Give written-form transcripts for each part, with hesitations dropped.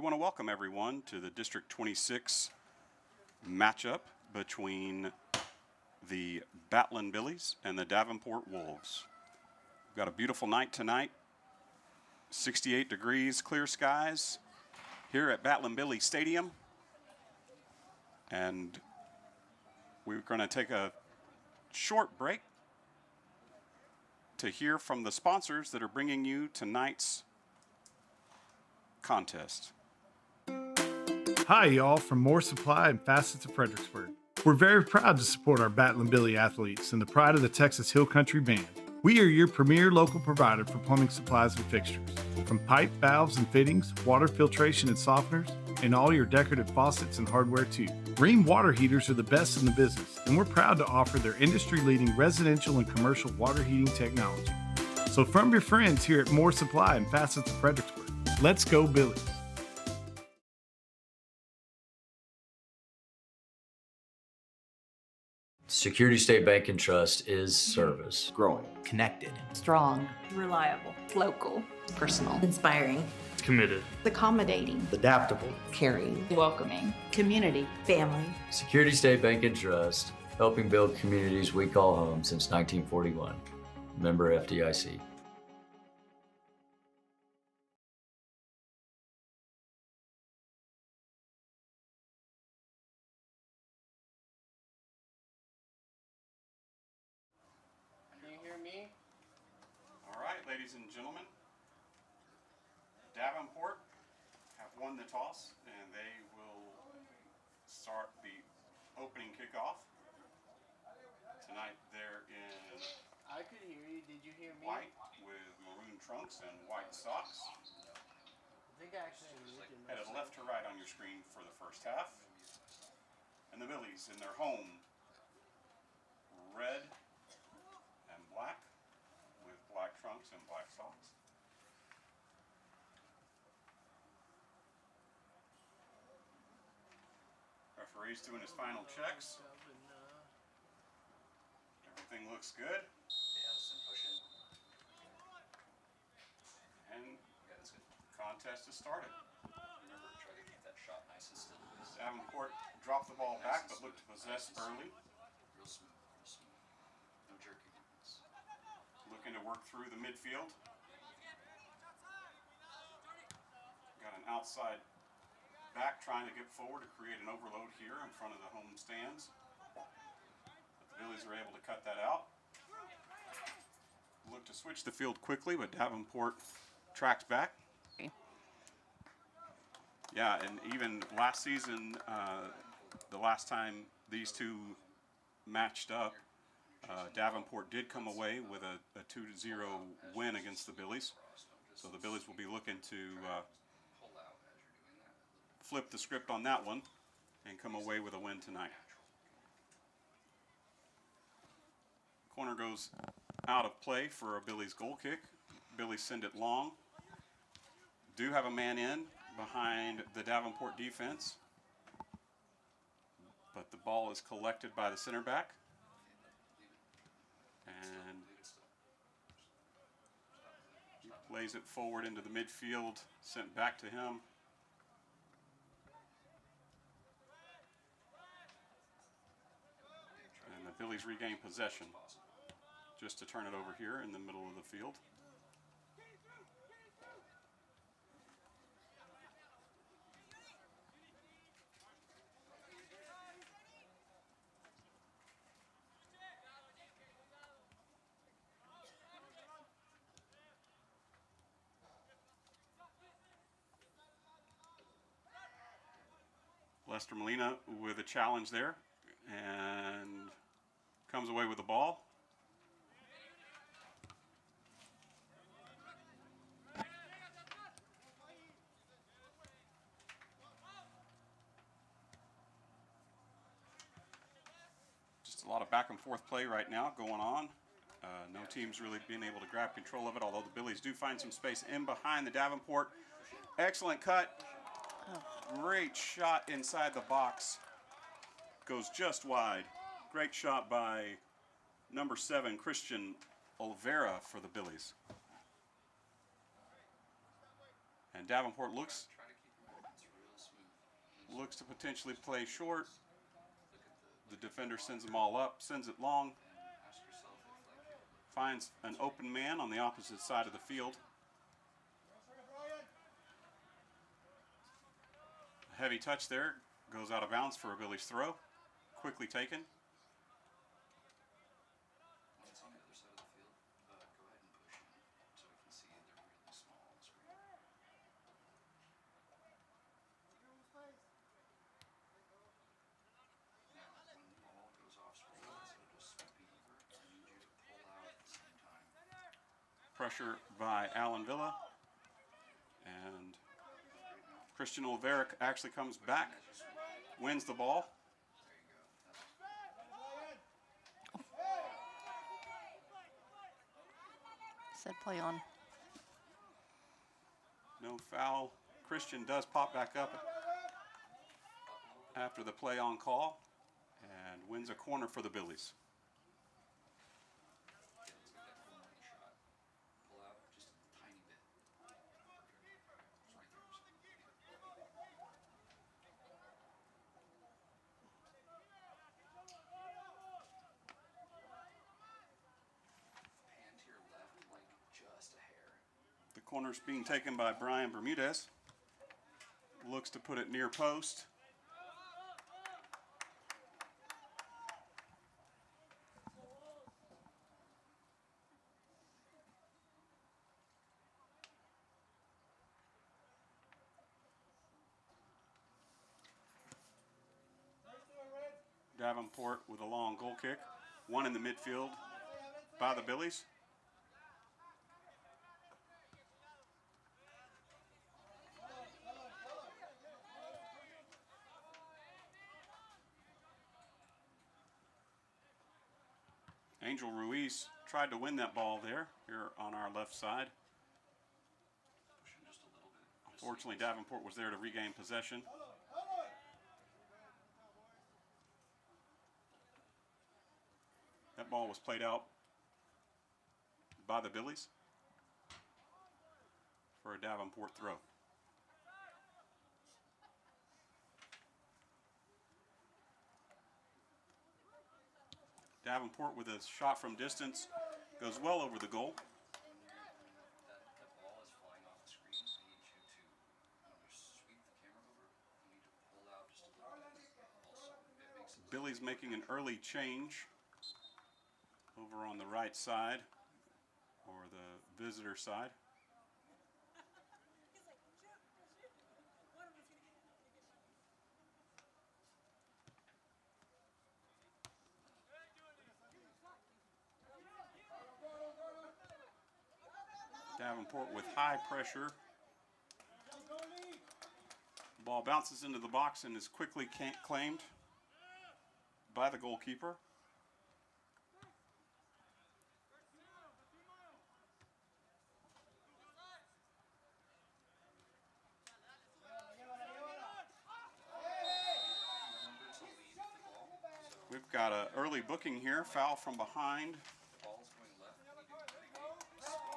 want to welcome everyone to the District 26 matchup between the Batlin Billies and the Davenport Wolves. We've got a beautiful night tonight, 68 degrees, clear skies here at Batlin Billy Stadium. And we're going to take a short break to hear from the sponsors that are bringing you tonight's contest. Hi, y'all, from More Supply and Facets of Fredericksburg. We're very proud to support our Batlin Billy athletes and the pride of the Texas Hill Country Band. We are your premier local provider for plumbing supplies and fixtures. From pipe, valves, and fittings, water filtration and softeners, and all your decorative faucets and hardware too. Rheem water heaters are the best in the business, and we're proud to offer their industry-leading residential and commercial water heating technology. So from your friends here at More Supply and Facets of Fredericksburg, let's go Billies. Security State Bank and Trust is service. Growing. Connected. Strong. Reliable. Local. Personal. Inspiring. Committed. Accommodating. Adaptable. Caring. Welcoming. Community. Family. Security State Bank and Trust, helping build communities we call home since 1941. Member FDIC. Ladies and gentlemen, Davenport have won the toss, and they will start the opening kickoff. Tonight they're in I could hear you. Did you hear me? white with maroon trunks and white socks. I think I actually Headed left to right on your screen for the first half. And the Billies in their home, red and black, with black trunks and black socks. Referee's doing his final checks. Everything looks good. And contest has started. Davenport dropped the ball back but looked to possess early. Looking to work through the midfield. Got an outside back trying to get forward to create an overload here in front of the home stands. But the Billies are able to cut that out. Look to switch the field quickly, but Davenport tracks back. Yeah, and even last season, the last time these two matched up, Davenport did come away with a 2-0 win against the Billies. So the Billies will be looking to flip the script on that one and come away with a win tonight. Corner goes out of play for a Billies goal kick. Billies send it long. Do have a man in behind the Davenport defense, but the ball is collected by the center back. And he lays it forward into the midfield, sent back to him. And the Billies regain possession just to turn it over here in the middle of the field. Lester Molina with a challenge there and comes away with the ball. Just a lot of back and forth play right now going on. No team's really being able to grab control of it, although the Billies do find some space in behind the Davenport. Excellent cut. Great shot inside the box. Goes just wide. Great shot by number 7, Christian Olvera for the Billies. And Davenport looks looks to potentially play short. The defender sends them all up, sends it long, finds an open man on the opposite side of the field. A heavy touch there, goes out of bounds for a Billy's throw. Quickly taken. Pressure by Alan Villa, and Christian Olveric actually comes back, wins the ball. Said play on. No foul. Christian does pop back up after the play on call and wins a corner for the Billies. The corner's being taken by Brian Bermudez. Looks to put it near post. Davenport with a long goal kick. One in the midfield by the Billies. Angel Ruiz tried to win that ball there, here on our left side. Unfortunately, Davenport was there to regain possession. That ball was played out by the Billies for a Davenport throw. Davenport with a shot from distance goes well over the goal. Billy's making an early change over on the right side, or the visitor side. Davenport with high pressure. Ball bounces into the box and is quickly claimed by the goalkeeper. We've got an early booking here, foul from behind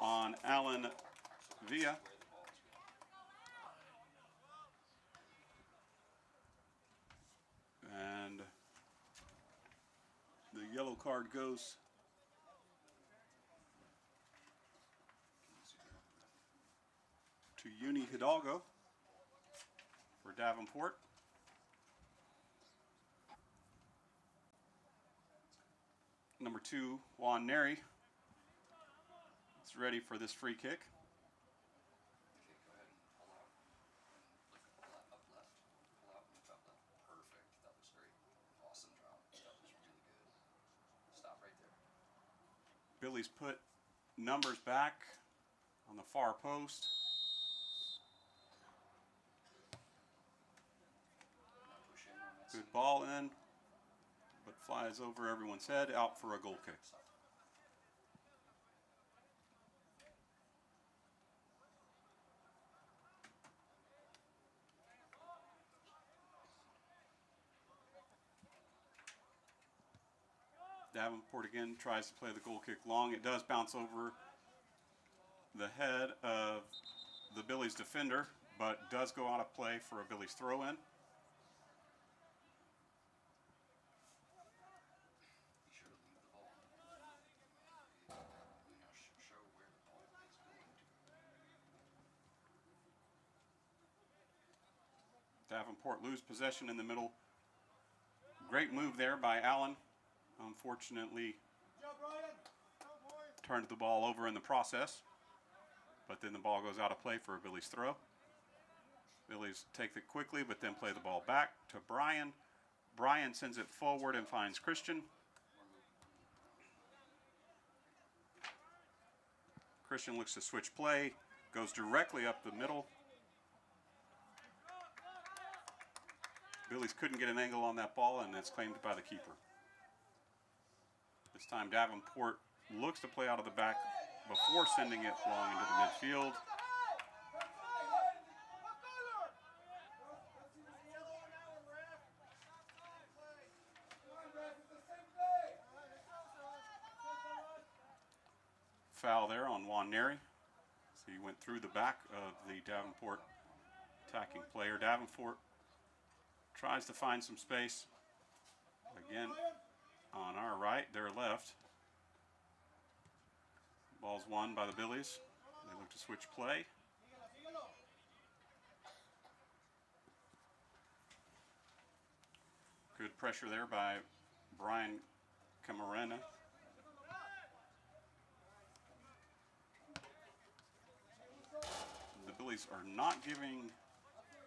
on Alan Villa. And the yellow card goes to Uni Hidalgo for Davenport. Number 2, Juan Neri, is ready for this free kick. Billy's put numbers back on the far post. Good ball in, but flies over everyone's head, out for a goal kick. Davenport again tries to play the goal kick long. It does bounce over the head of the Billy's defender, but does go out of play for a Billy's throw-in. Davenport lose possession in the middle. Great move there by Allen. Unfortunately, turned the ball over in the process. But then the ball goes out of play for a Billy's throw. Billy's take it quickly, but then play the ball back to Brian. Brian sends it forward and finds Christian. Christian looks to switch play, goes directly up the middle. Billy's couldn't get an angle on that ball, and it's claimed by the keeper. This time Davenport looks to play out of the back before sending it long into the midfield. Foul there on Juan Neri. So he went through the back of the Davenport attacking player. Davenport tries to find some space. Again, on our right, their left. Ball's won by the Billies. They look to switch play. Good pressure there by Brian Camarena. The Billies are not giving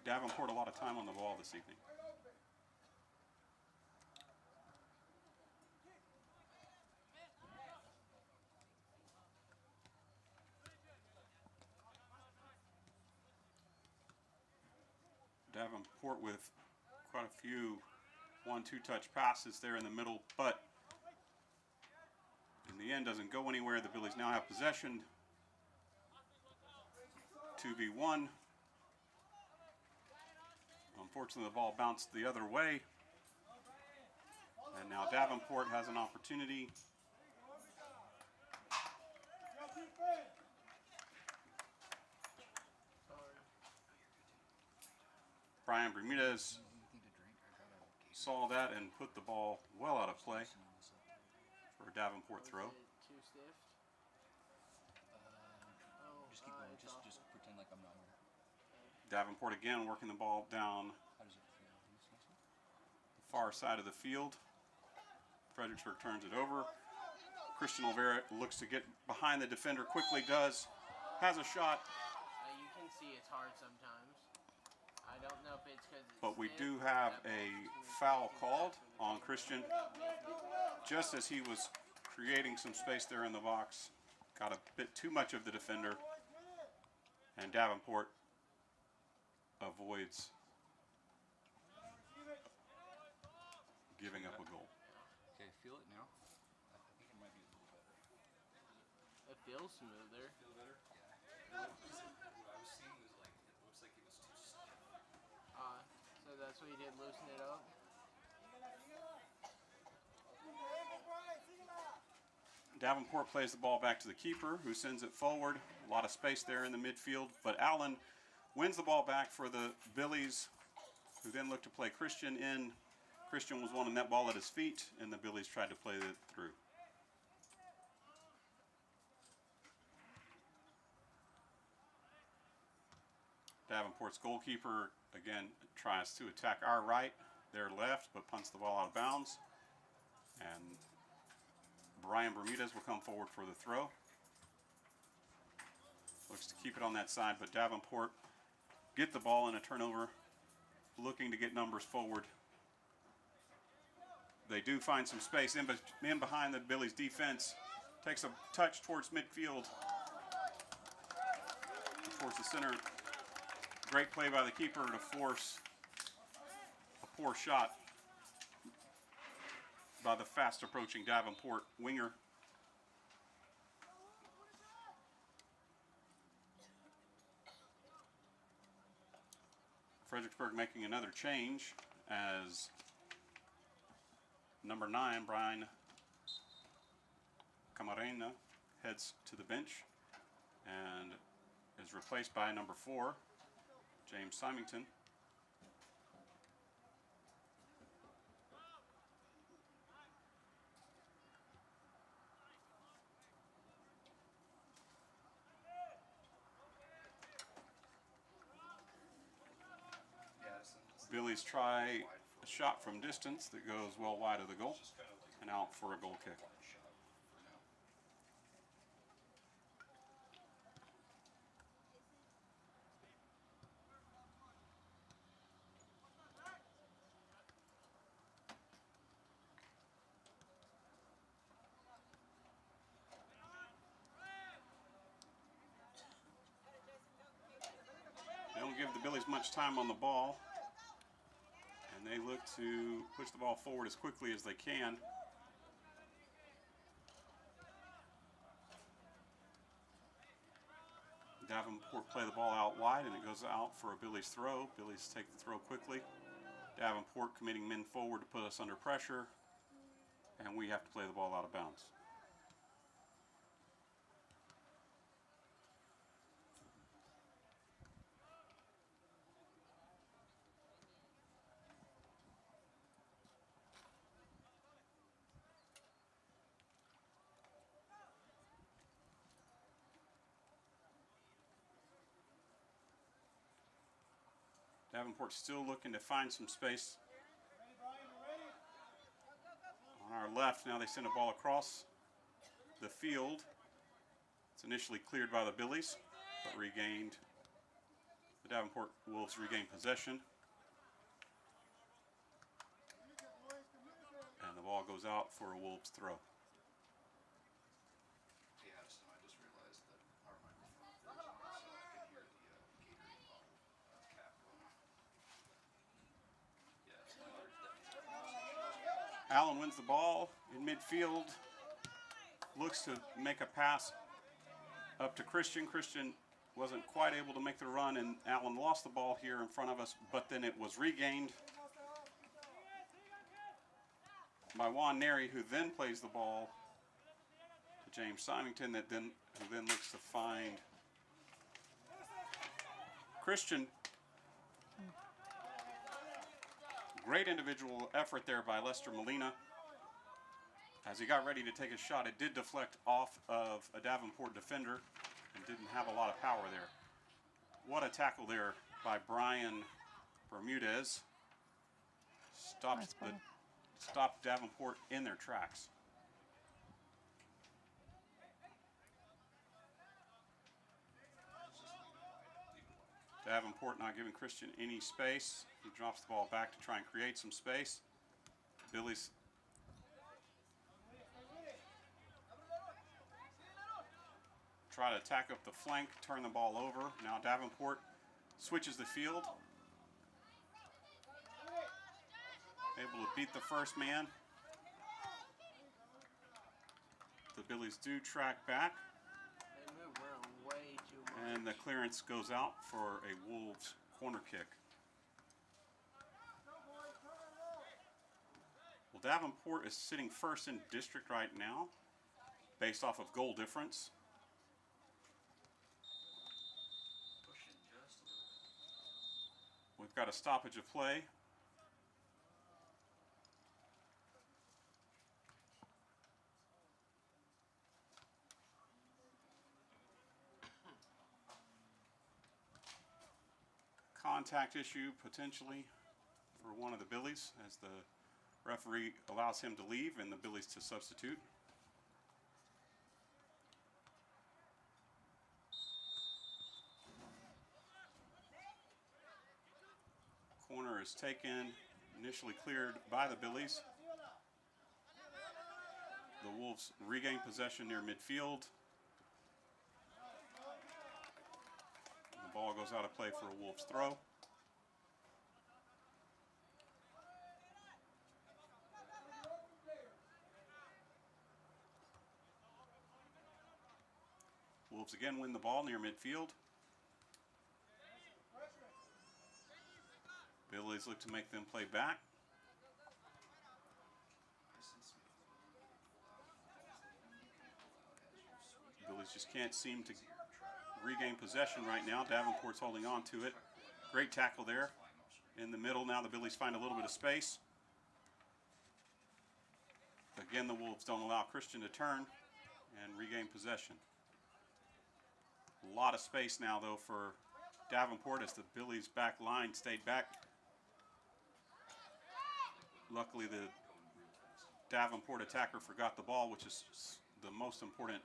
Davenport a lot of time on the ball this evening. Davenport with quite a few 1-2 touch passes there in the middle, but in the end doesn't go anywhere. The Billies now have possession. 2v1. Unfortunately, the ball bounced the other way. And now Davenport has an opportunity. Brian Bermudez saw that and put the ball well out of play for a Davenport throw. Too stiff. Just keep going. Just pretend like I'm not here. Davenport again working the ball down How does it feel? the far side of the field. Fredericksburg turns it over. Christian Olvera looks to get behind the defender, quickly does, has a shot, You can see it's hard sometimes. I don't know if it's because it's but we stiff, do have but a when we foul take it called back, on Christian. Just as he was creating some space there in the box, got a bit too much of the defender, and Davenport avoids giving up a goal. Okay, feel it now. I think it might be a little better. It feels smoother. Feel better? Yeah. What I was seeing was like it looks like it was too stiff. So that's what you did, loosen it up. Davenport plays the ball back to the keeper, who sends it forward. A lot of space there in the midfield, but Allen wins the ball back for the Billies, who then look to play Christian in. Christian was wanting that ball at his feet, and the Billies tried to play it through. Davenport's goalkeeper, again, tries to attack our right, their left, but punts the ball out of bounds. And Brian Bermudez will come forward for the throw. Looks to keep it on that side, but Davenport get the ball in a turnover, looking to get numbers forward. They do find some space in behind the Billies defense. Takes a touch towards midfield, towards the center. Great play by the keeper to force a poor shot by the fast approaching Davenport winger. Fredericksburg making another change as number 9, Brian Camarena, heads to the bench and is replaced by number 4, James Symington. Yeah, it's Billies try a shot from distance that goes well wide of the goal and out for a goal kick. They don't give the Billies much time on the ball, and they look to push the ball forward as quickly as they can. Davenport play the ball out wide, and it goes out for a Billies throw. Billies take the throw quickly. Davenport committing men forward to put us under pressure, and we have to play the ball out of bounds. Davenport still looking to find some space. On our left, now they send a ball across the field. It's initially cleared by the Billies, but regained. The Davenport Wolves regain possession. And the ball goes out for a Wolves throw. Allen wins the ball in midfield, looks to make a pass up to Christian. Christian wasn't quite able to make the run, and Allen lost the ball here in front of us, but then it was regained by Juan Neri, who then plays the ball to James Symington, who then looks to find Christian. Great individual effort there by Lester Molina. As he got ready to take a shot, it did deflect off of a Davenport defender and didn't have a lot of power there. What a tackle there by Brian Bermudez. Stopped Davenport in their tracks. Davenport not giving Christian any space. He drops the ball back to try and create some space. Billy's try to attack up the flank, turn the ball over. Now Davenport switches the field. Able to beat the first man. The Billies do track back. They move around way too much. And the clearance goes out for a Wolves corner kick. Well, Davenport is sitting first in district right now, based off of goal difference. We've got a stoppage of play. Contact issue potentially for one of the Billies as the referee allows him to leave and the Billies to substitute. Corner is taken, initially cleared by the Billies. The Wolves regain possession near midfield. The ball goes out of play for a Wolves throw. Wolves again win the ball near midfield. Billies look to make them play back. Billies just can't seem to regain possession right now. Davenport's holding on to it. Great tackle there in the middle. Now the Billies find a little bit of space. Again, the Wolves don't allow Christian to turn and regain possession. A lot of space now, though, for Davenport as the Billies back line stayed back Luckily, the Davenport attacker forgot the ball, which is the most important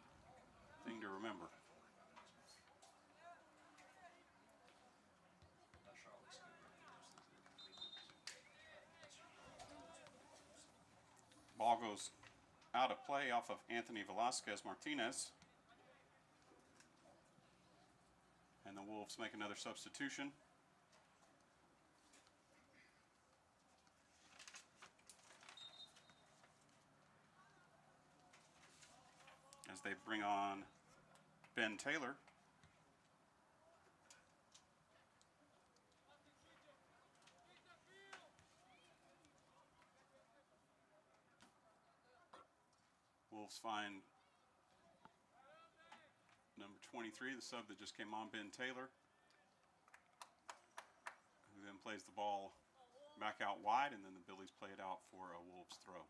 thing to remember. Ball goes out of play off of Anthony Velasquez Martinez. And the Wolves make another substitution. As they bring on Ben Taylor. Wolves find number 23, the sub that just came on, Ben Taylor, who then plays the ball back out wide, and then the Billies play it out for a Wolves throw.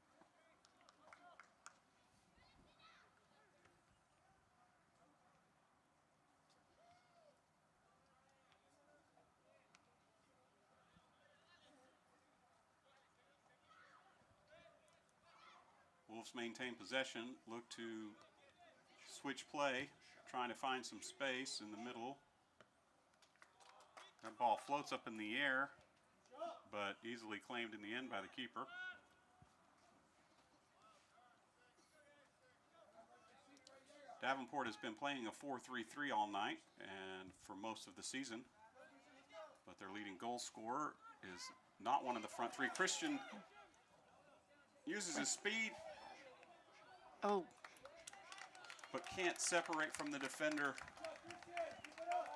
Wolves maintain possession, look to switch play, trying to find some space in the middle. That ball floats up in the air, but easily claimed in the end by the keeper. Davenport has been playing a 4-3-3 all night and for most of the season, but their leading goal scorer is not one of the front three. Christian uses his speed, Oh, but can't separate from the defender.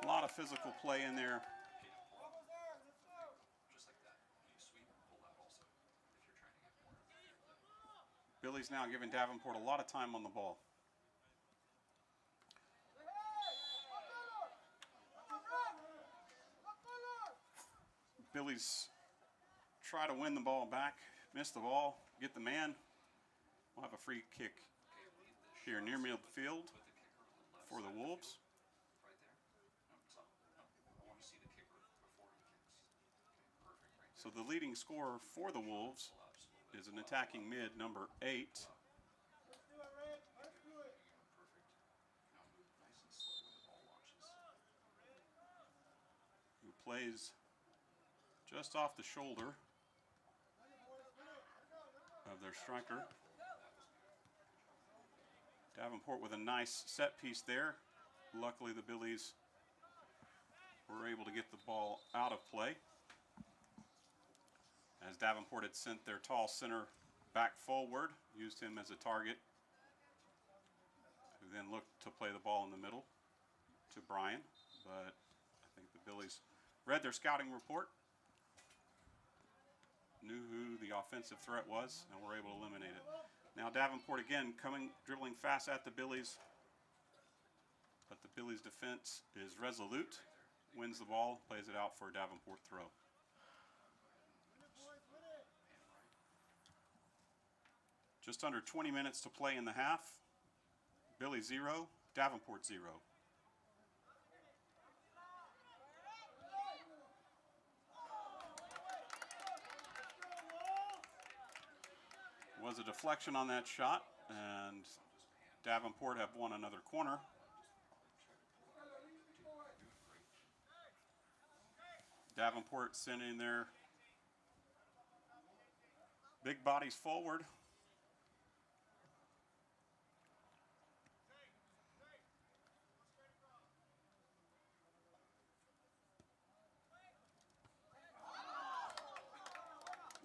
A lot of physical play in there. Billy's now giving Davenport a lot of time on the ball. Billy's try to win the ball back, miss the ball, get the man. We'll have a free kick here near midfield for the Wolves. So the leading scorer for the Wolves is an attacking mid, number 8. Who plays just off the shoulder of their striker. Davenport with a nice set piece there. Luckily the Billies were able to get the ball out of play, as Davenport had sent their tall center back forward, used him as a target, who then looked to play the ball in the middle to Brian, but I think the Billies read their scouting report, knew who the offensive threat was, and were able to eliminate it. Now Davenport again dribbling fast at the Billies, but the Billies defense is resolute, wins the ball, plays it out for a Davenport throw. Just under 20 minutes to play in the half. Billy 0, Davenport 0. Was a deflection on that shot, and Davenport have won another corner. Davenport sending their big bodies forward.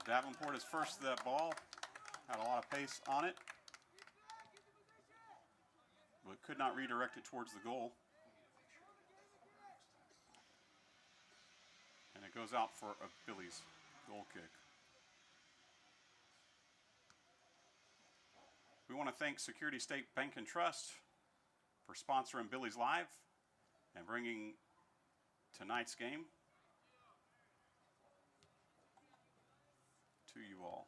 Davenport is first to that ball, had a lot of pace on it, but could not redirect it towards the goal. And it goes out for a Billies goal kick. We want to thank Security State Bank and Trust for sponsoring Billies.Live and bringing tonight's game to you all.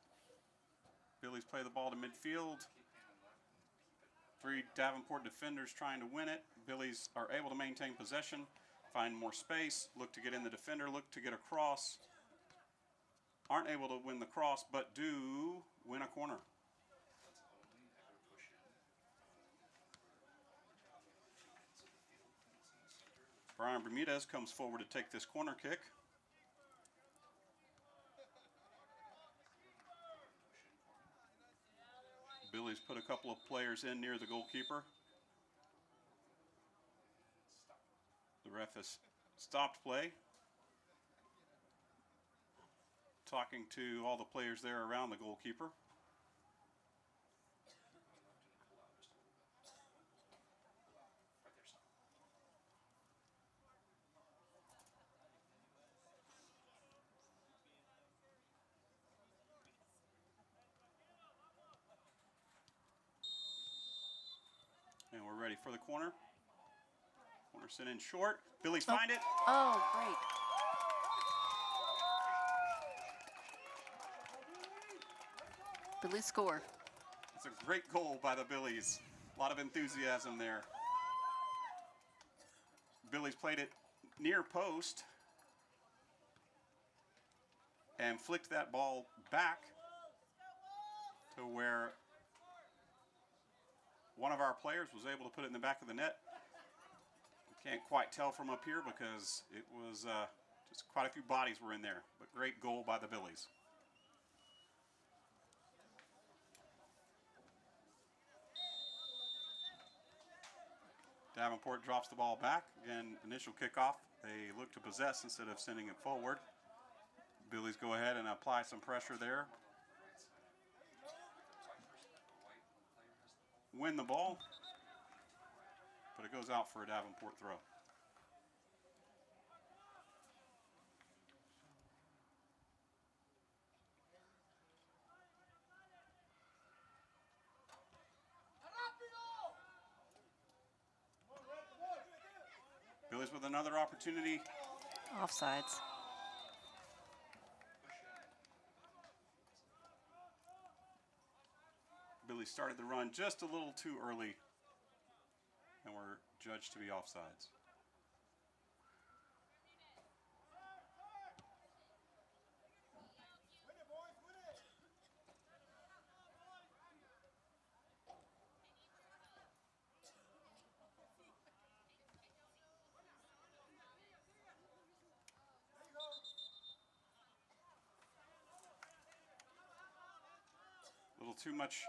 Billies play the ball to midfield. 3 Davenport defenders trying to win it. Billies are able to maintain possession, find more space, look to get in the defender, look to get across. aren't able to win the cross, but do win a corner. Brian Bermudez comes forward to take this corner kick. Billy's put a couple of players in near the goalkeeper. The ref has stopped play, talking to all the players there around the goalkeeper. And we're ready for the corner. Corner sent in short. Billy's find it. Oh, great. Billy score. It's a great goal by the Billies. A lot of enthusiasm there. Billy's played it near post and flicked that ball back to where one of our players was able to put it in the back of the net. We can't quite tell from up here because it was just quite a few bodies were in there, but great goal by the Billies. Davenport drops the ball back. Again, initial kickoff. They look to possess instead of sending it forward. Billies go ahead and apply some pressure there. Win the ball, but it goes out for a Davenport throw. Billies with another opportunity. Offsides. Billy started the run just a little too early and were judged to be offsides. A little too much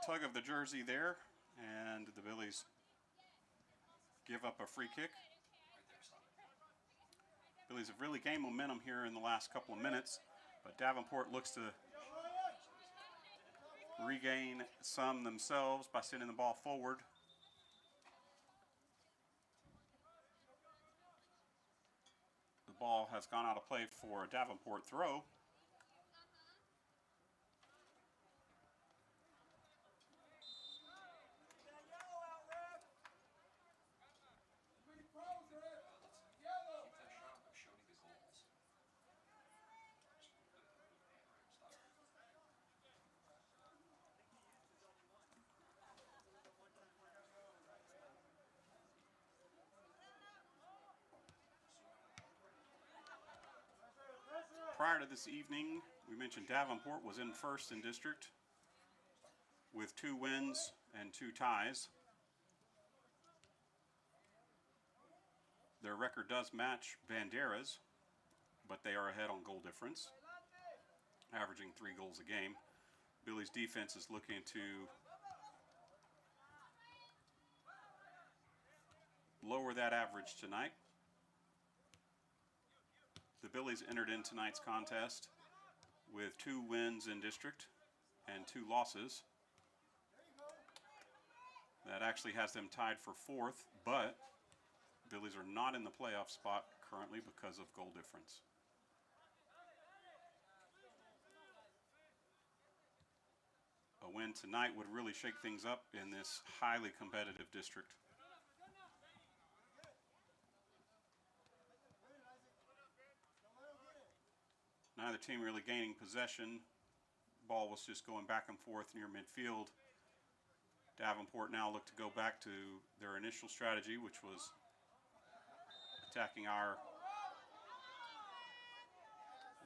tug of the jersey there, and the Billies give up a free kick. Billies have really gained momentum here in the last couple of minutes, but Davenport looks to regain some themselves by sending the ball forward. The ball has gone out of play for a Davenport throw. Prior to this evening, we mentioned Davenport was in first in district with 2 wins and 2 ties. Their record does match Bandera's, but they are ahead on goal difference, averaging 3 goals a game. Billy's defense is looking to lower that average tonight. The Billies entered in tonight's contest with 2 wins in district and 2 losses. That actually has them tied for 4th, but Billies are not in the playoff spot currently because of goal difference. A win tonight would really shake things up in this highly competitive district. Neither team really gaining possession. Ball was just going back and forth near midfield. Davenport now look to go back to their initial strategy, which was attacking our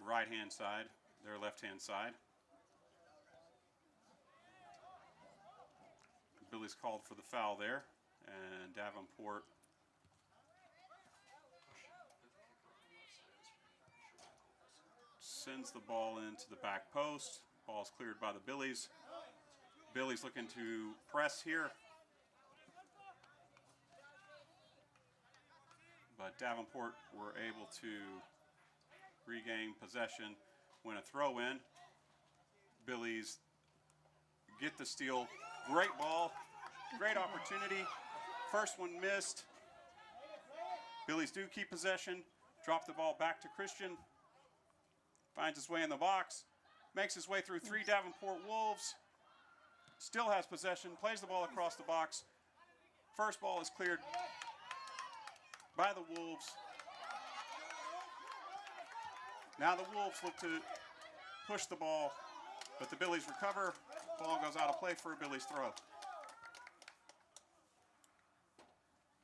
right-hand side. their left-hand side. Billy's called for the foul there, and Davenport sends the ball into the back post. Ball's cleared by the Billies. Billy's looking to press here, but Davenport were able to regain possession, win a throw in. Billies get the steal. Great ball, great opportunity. First one missed. Billies do keep possession. Drop the ball back to Christian. Finds his way in the box. Makes his way through three Davenport Wolves. Still has possession. Plays the ball across the box. First ball is cleared by the Wolves. Now the Wolves look to push the ball, but the Billies recover. Ball goes out of play for a Billies throw.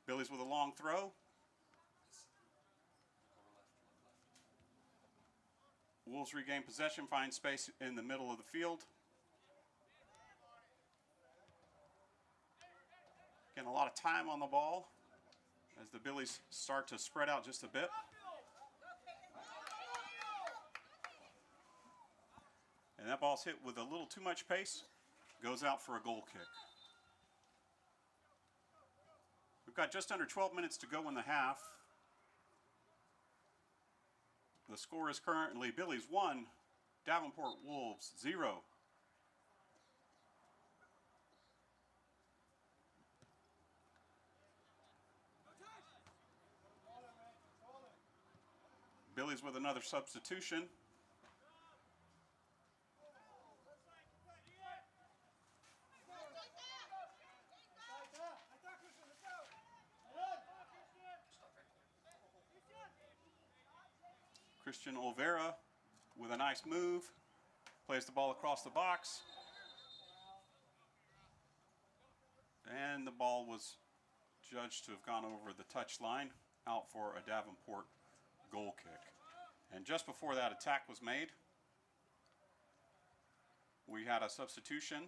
Billies with a long throw. Wolves regain possession, find space in the middle of the field. Getting a lot of time on the ball as the Billies start to spread out just a bit. And that ball's hit with a little too much pace. Goes out for a goal kick. We've got just under 12 minutes to go in the half. The score is currently Billies 1, Davenport Wolves 0. Billies with another substitution. Christian Olvera with a nice move, plays the ball across the box, and the ball was judged to have gone over the touch line, out for a Davenport goal kick. And just before that attack was made, we had a substitution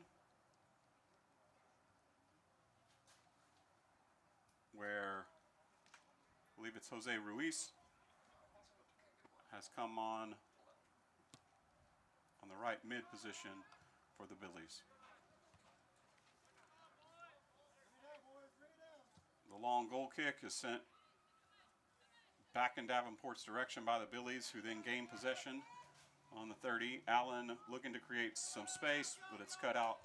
where I believe it's Jose Ruiz has come on the right mid position for the Billies. The long goal kick is sent back in Davenport's direction by the Billies, who then gain possession on the 30. Allen looking to create some space, but it's cut out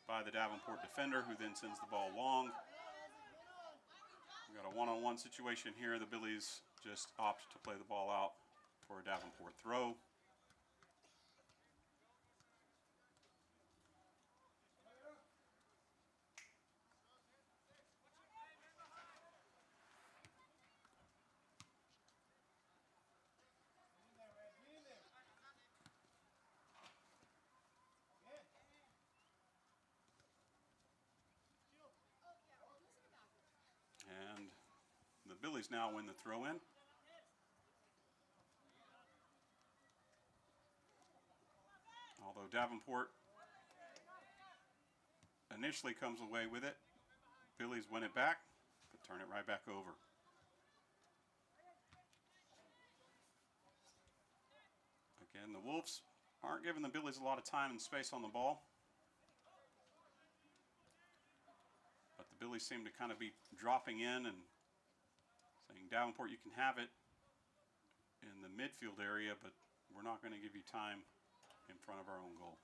by the Davenport defender, who then sends the ball long. We got a one-on-one situation here. The Billies just opt to play the ball out for a Davenport throw. And the Billies now win the throw in. Although Davenport initially comes away with it, Billies win it back, but turn it right back over. Again, the Wolves aren't giving the Billies a lot of time and space on the ball, but the Billies seem to kind of be dropping in and saying, Davenport, you can have it in the midfield area, but we're not going to give you time in front of our own goal.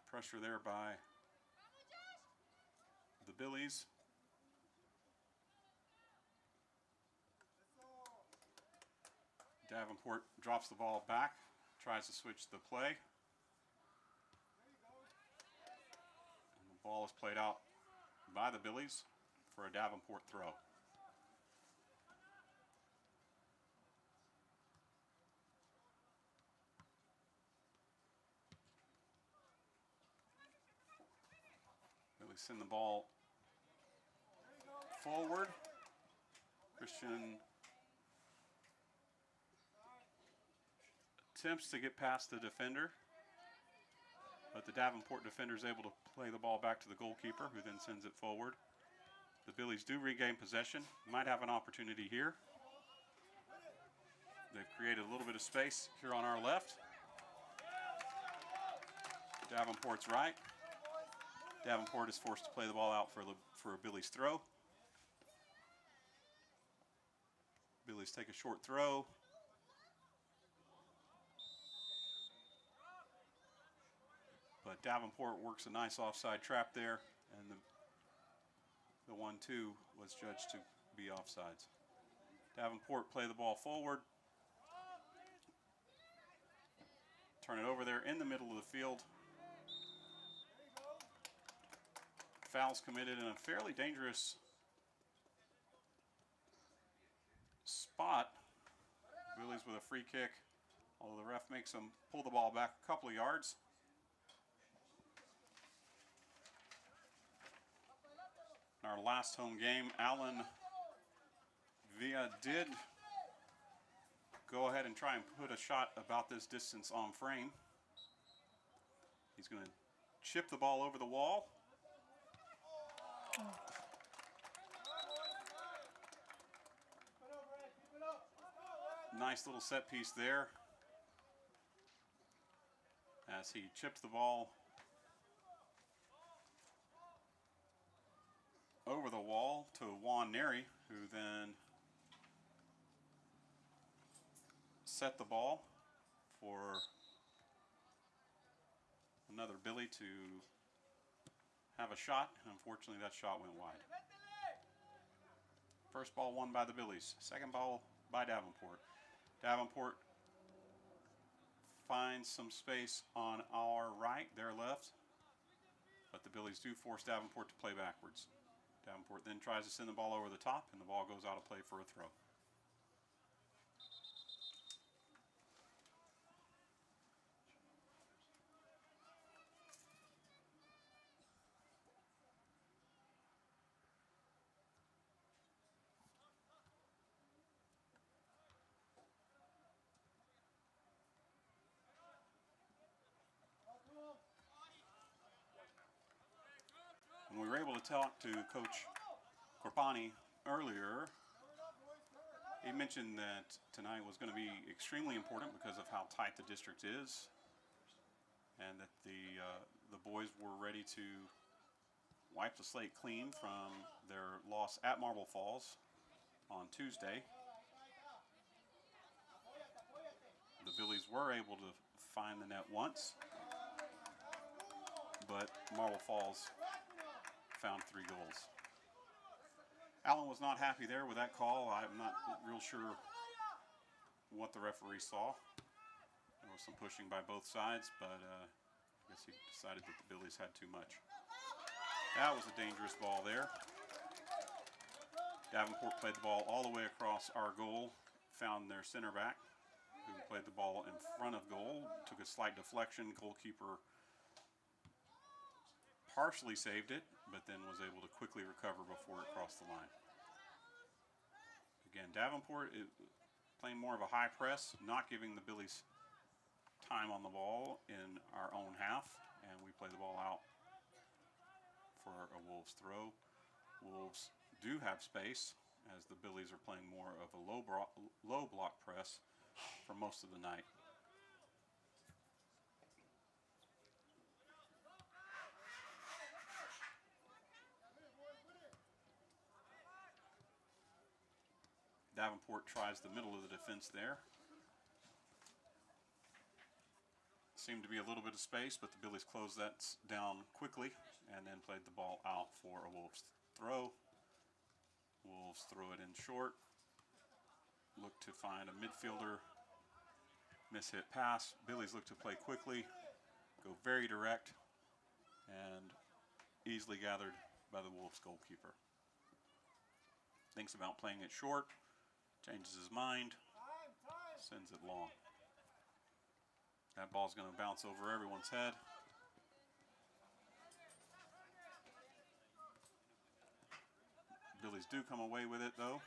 Pressure there by the Billies. Davenport drops the ball back, tries to switch the play. And the ball is played out by the Billies for a Davenport throw. send the ball forward. Christian attempts to get past the defender, but the Davenport defender is able to play the ball back to the goalkeeper, who then sends it forward. The Billies do regain possession. Might have an opportunity here. They've created a little bit of space here on our left. Davenport's right. Davenport is forced to play the ball out for a Billies throw. Billies take a short throw. But Davenport works a nice offside trap there, and the 1-2 was judged to be offsides. Davenport play the ball forward. Turn it over there in the middle of the field. Fouls committed in a fairly dangerous spot. Billies with a free kick, although the ref makes them pull the ball back a couple of yards. In our last home game, Alan Villa did go ahead and try and put a shot about this distance on frame. He's going to chip the ball over the wall. Nice little set piece there as he chipped the ball over the wall to Juan Neri, who then set the ball for another Billy to have a shot. Unfortunately, that shot went wide. First ball won by the Billies. Second ball by Davenport. Davenport finds some space on our right, their left, but the Billies do force Davenport to play backwards. Davenport then tries to send the ball over the top, and the ball goes out of play for a throw. When we were able to talk to Coach Corpani earlier, he mentioned that tonight was going to be extremely important because of how tight the district is, and that the boys were ready to wipe the slate clean from their loss at Marble Falls on Tuesday. The Billies were able to find the net once, but Marble Falls found 3 goals. Allen was not happy there with that call. I'm not real sure what the referee saw. There was some pushing by both sides, but I guess he decided that the Billies had too much. That was a dangerous ball there. Davenport played the ball all the way across our goal, found their center back, who played the ball in front of goal, took a slight deflection. Goalkeeper partially saved it, but then was able to quickly recover before it crossed the line. Again, Davenport is playing more of a high press, not giving the Billies time on the ball in our own half, and we play the ball out for a Wolves throw. Wolves do have space, as the Billies are playing more of a low block press for most of the night. Davenport tries the middle of the defense there. Seemed to be a little bit of space, but the Billies closed that down quickly and then played the ball out for a Wolves throw. Wolves throw it in short. Look to find a midfielder. Miss-hit pass. Billies look to play quickly, go very direct, and easily gathered by the Wolves goalkeeper. Thinks about playing it short. Changes his mind, sends it long. That ball's going to bounce over everyone's head. Billies do come away with it, though.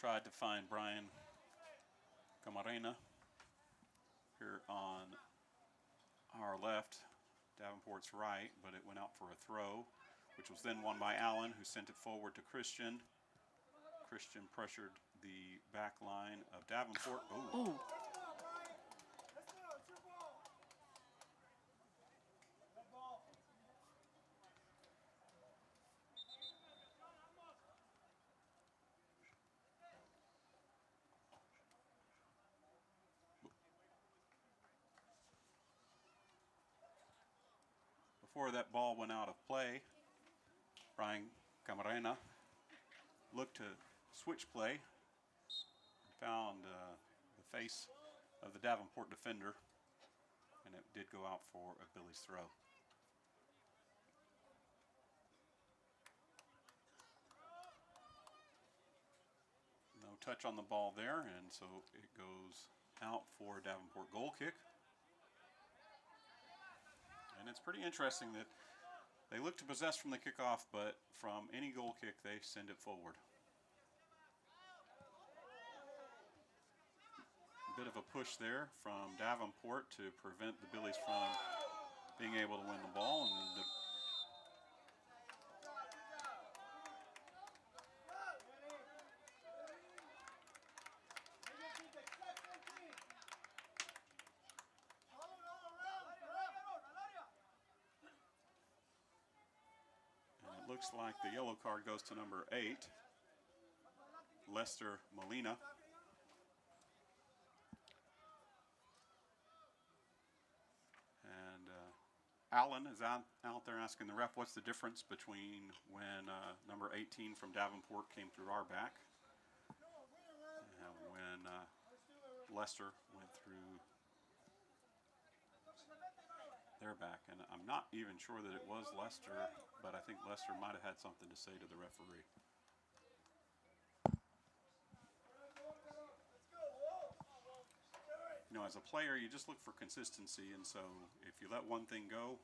Tried to find Brian Camarena here on our left, Davenport's right, but it went out for a throw, which was then won by Allen, who sent it forward to Christian. Christian pressured the back line of Davenport. Ooh. Before that ball went out of play, Brian Camarena looked to switch play, found the face of the Davenport defender, and it did go out for a Billy's throw. No touch on the ball there, and so it goes out for a Davenport goal kick. And it's pretty interesting that they look to possess from the kickoff, but from any goal kick, they send it forward. A bit of a push there from Davenport to prevent the Billies from being able to win the ball. And it looks like the yellow card goes to number 8, Lester Molina. And Allen is out there asking the ref, what's the difference between when number 18 from Davenport came through our back and when Lester went through their back. And I'm not even sure that it was Lester, but I think Lester might have had something to say to the referee. You know, as a player, you just look for consistency, and so if you let one thing go,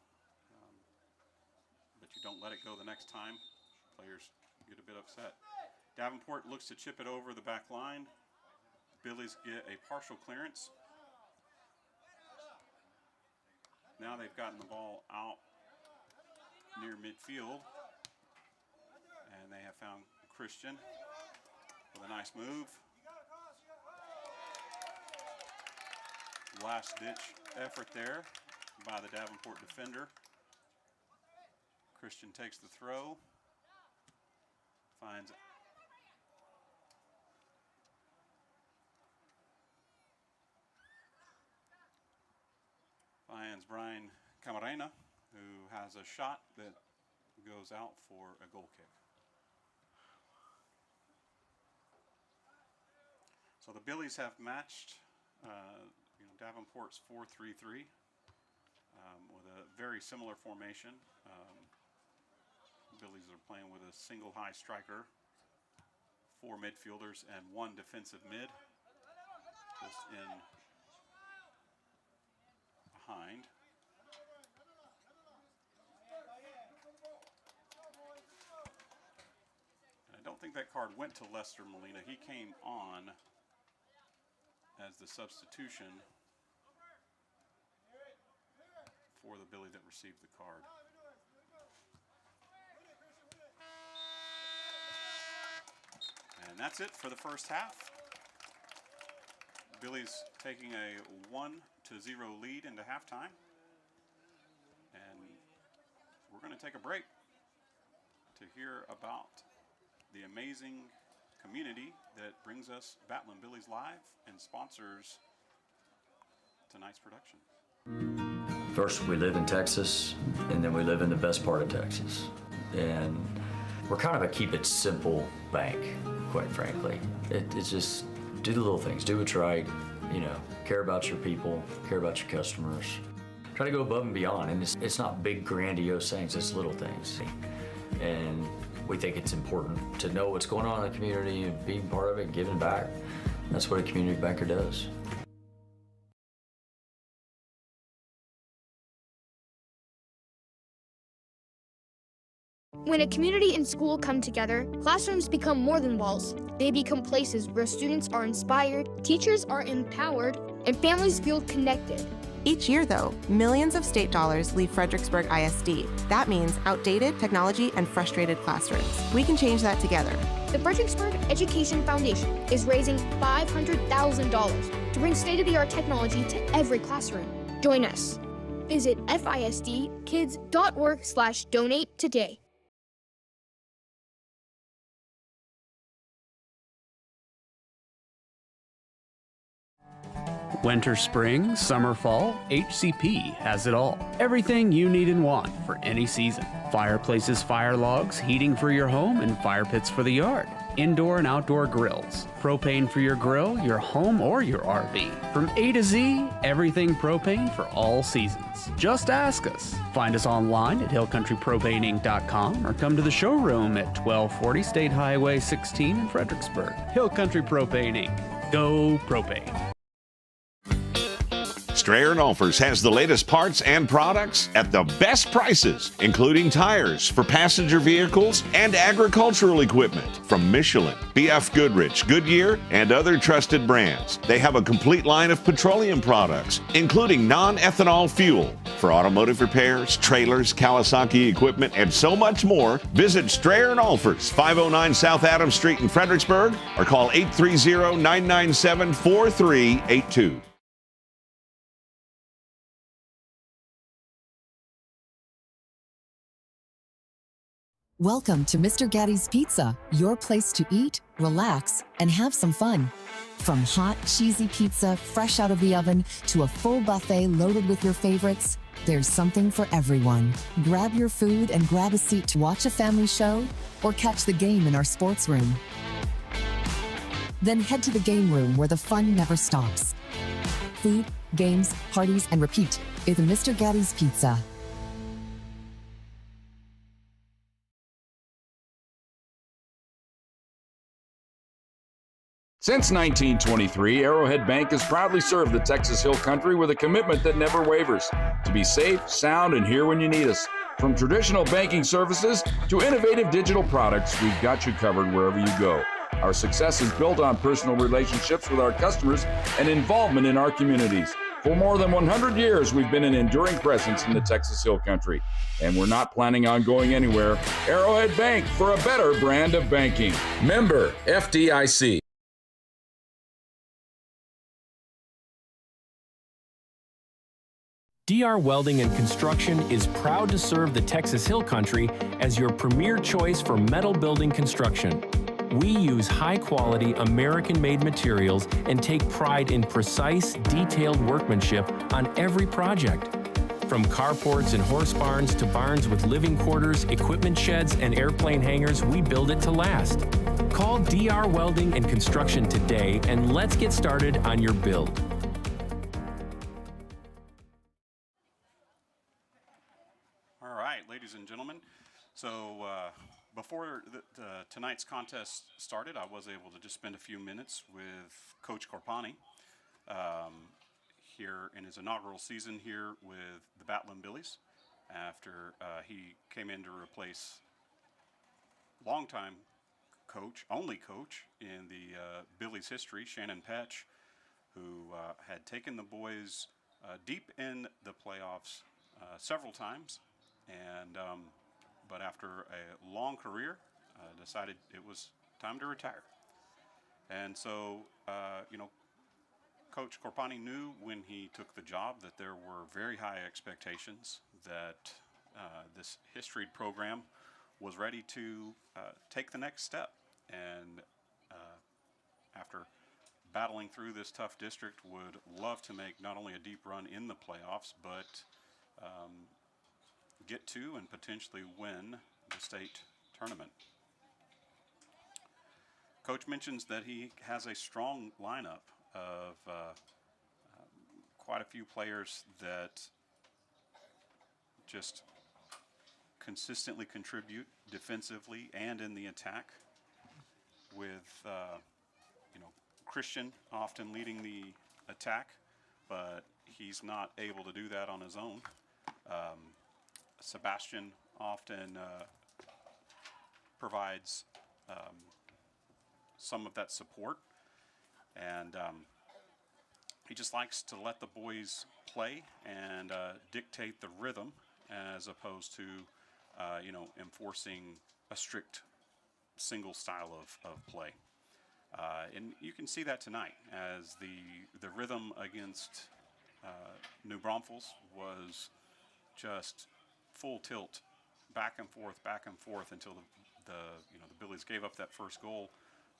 but you don't let it go the next time, players get a bit upset. Davenport looks to chip it over the back line. Billies get a partial clearance. Now they've gotten the ball out near midfield, and they have found Christian with a nice move. Last-ditch effort there by the Davenport defender. Christian takes the throw, finds Brian Camarena, who has a shot that goes out for a goal kick. So the Billies have matched Davenport's 4-3-3 with a very similar formation. Billies are playing with a single high striker, 4 midfielders, and 1 defensive mid just in behind. And I don't think that card went to Lester Molina. He came on as the substitution for the Billy that received the card. And that's it for the first half. Billy's taking a 1-0 lead into halftime. And we're going to take a break to hear about the amazing community that brings us Billies.Live and sponsors tonight's production. First, we live in Texas, and then we live in the best part of Texas. And we're kind of a keep it simple bank, quite frankly. It's just do the little things, do what's right, care about your people, care about your customers. Try to go above and beyond, and it's not big, grandiose things, it's little things. And we think it's important to know what's going on in the community and being part of it, giving back. That's what a community banker does. When a community and school come together, classrooms become more than walls. They become places where students are inspired, teachers are empowered, and families feel connected. Each year, though, millions of state dollars leave Fredericksburg ISD. That means outdated technology and frustrated classrooms. We can change that together. The Fredericksburg Education Foundation is raising $500,000 to bring state-of-the-art technology to every classroom. Join us. Visit fisdkids.org/donate today. Winter, spring, summer, fall, HCP has it all. Everything you need and want for any season. Fireplaces, fire logs, heating for your home, and fire pits for the yard. Indoor and outdoor grills. Propane for your grill, your home, or your RV. From A to Z, everything propane for all seasons. Just ask us. Find us online at hillcountrypropaneinc.com or come to the showroom at 1240 State Highway 16 in Fredericksburg. Hill Country Propane Inc. Go propane. Strayer & Olfers has the latest parts and products at the best prices, including tires for passenger vehicles and agricultural equipment from Michelin, BF Goodrich, Goodyear, and other trusted brands. They have a complete line of petroleum products, including non-ethanol fuel for automotive repairs, trailers, Kawasaki equipment, and so much more. Visit Strayer & Olfers, 509 South Adams Street in Fredericksburg, or call 830-997-4382. Welcome to Mr. Gatti's Pizza, your place to eat, relax, and have some fun. From hot, cheesy pizza fresh out of the oven to a full buffet loaded with your favorites, there's something for everyone. Grab your food and grab a seat to watch a family show or catch the game in our sports room. Then head to the game room where the fun never stops. Food, games, parties, and repeat is Mr. Gatti's Pizza. Since 1923, Arrowhead Bank has proudly served the Texas Hill Country with a commitment that never wavers, to be safe, sound, and here when you need us. From traditional banking services to innovative digital products, we've got you covered wherever you go. Our success is built on personal relationships with our customers and involvement in our communities. For more than 100 years, we've been an enduring presence in the Texas Hill Country, and we're not planning on going anywhere. Arrowhead Bank, for a better brand of banking. Member FDIC. DR Welding and Construction is proud to serve the Texas Hill Country as your premier choice for metal building construction. We use high-quality, American-made materials and take pride in precise, detailed workmanship on every project. From carports and horse barns to barns with living quarters, equipment sheds, and airplane hangars, we build it to last. Call DR Welding and Construction today and let's get started on your build. Ladies and gentlemen, so before tonight's contest started, I was able to just spend a few minutes with Coach Corpani here in his inaugural season here with the Battling Billies after he came in to replace longtime coach, only coach in the Billies history, Shannon Petch, who had taken the boys deep in the playoffs several times. And but after a long career, decided it was time to retire. And so, Coach Corpani knew when he took the job that there were very high expectations that this history program was ready to take the next step. And after battling through this tough district, would love to make not only a deep run in the playoffs, but get to and potentially win the state tournament. Coach mentions that he has a strong lineup of quite a few players that just consistently contribute defensively and in the attack with Christian often leading the attack, but he's not able to do that on his own. Sebastian often provides some of that support, and he just likes to let the boys play and dictate the rhythm as opposed to enforcing a strict single style of play. And you can see that tonight as the rhythm against New Braunfels was just full tilt, back and forth until the Billies gave up that first goal,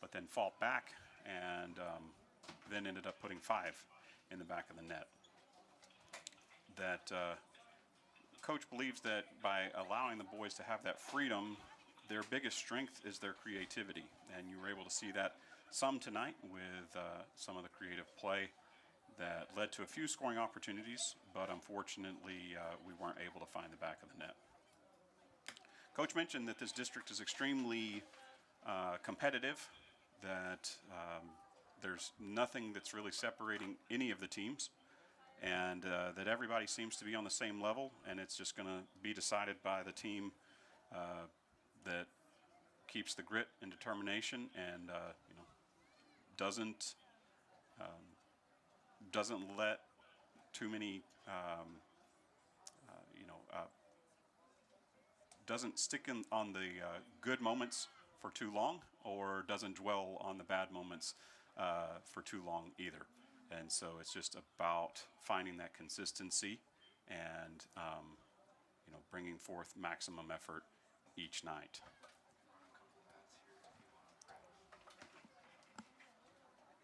but then fought back and then ended up putting 5 in the back of the net. That coach believes that by allowing the boys to have that freedom, their biggest strength is their creativity, and you were able to see that some tonight with some of the creative play that led to a few scoring opportunities, but unfortunately we weren't able to find the back of the net. Coach mentioned that this district is extremely competitive, that there's nothing that's really separating any of the teams, and that everybody seems to be on the same level, and it's just going to be decided by the team that keeps the grit and determination and doesn't let too many doesn't stick on the good moments for too long, or doesn't dwell on the bad moments for too long either. And so it's just about finding that consistency and bringing forth maximum effort each night.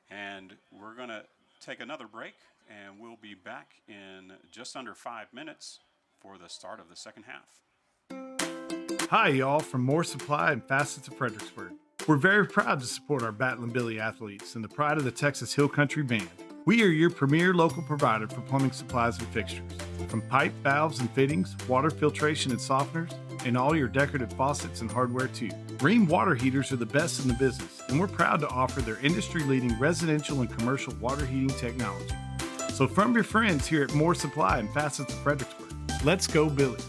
And we're going to take another break, and we'll be back in just under 5 minutes for the start of the second half. Hi, y'all, from More Supply and Facets of Fredericksburg. We're very proud to support our Battle and Billy athletes and the pride of the Texas Hill Country Band. We are your premier local provider for plumbing supplies and fixtures. From pipe, valves, and fittings, water filtration and softeners, and all your decorative faucets and hardware too. Rheem water heaters are the best in the business, and we're proud to offer their industry-leading residential and commercial water heating technology. So from your friends here at More Supply and Facets of Fredericksburg, let's go Billies.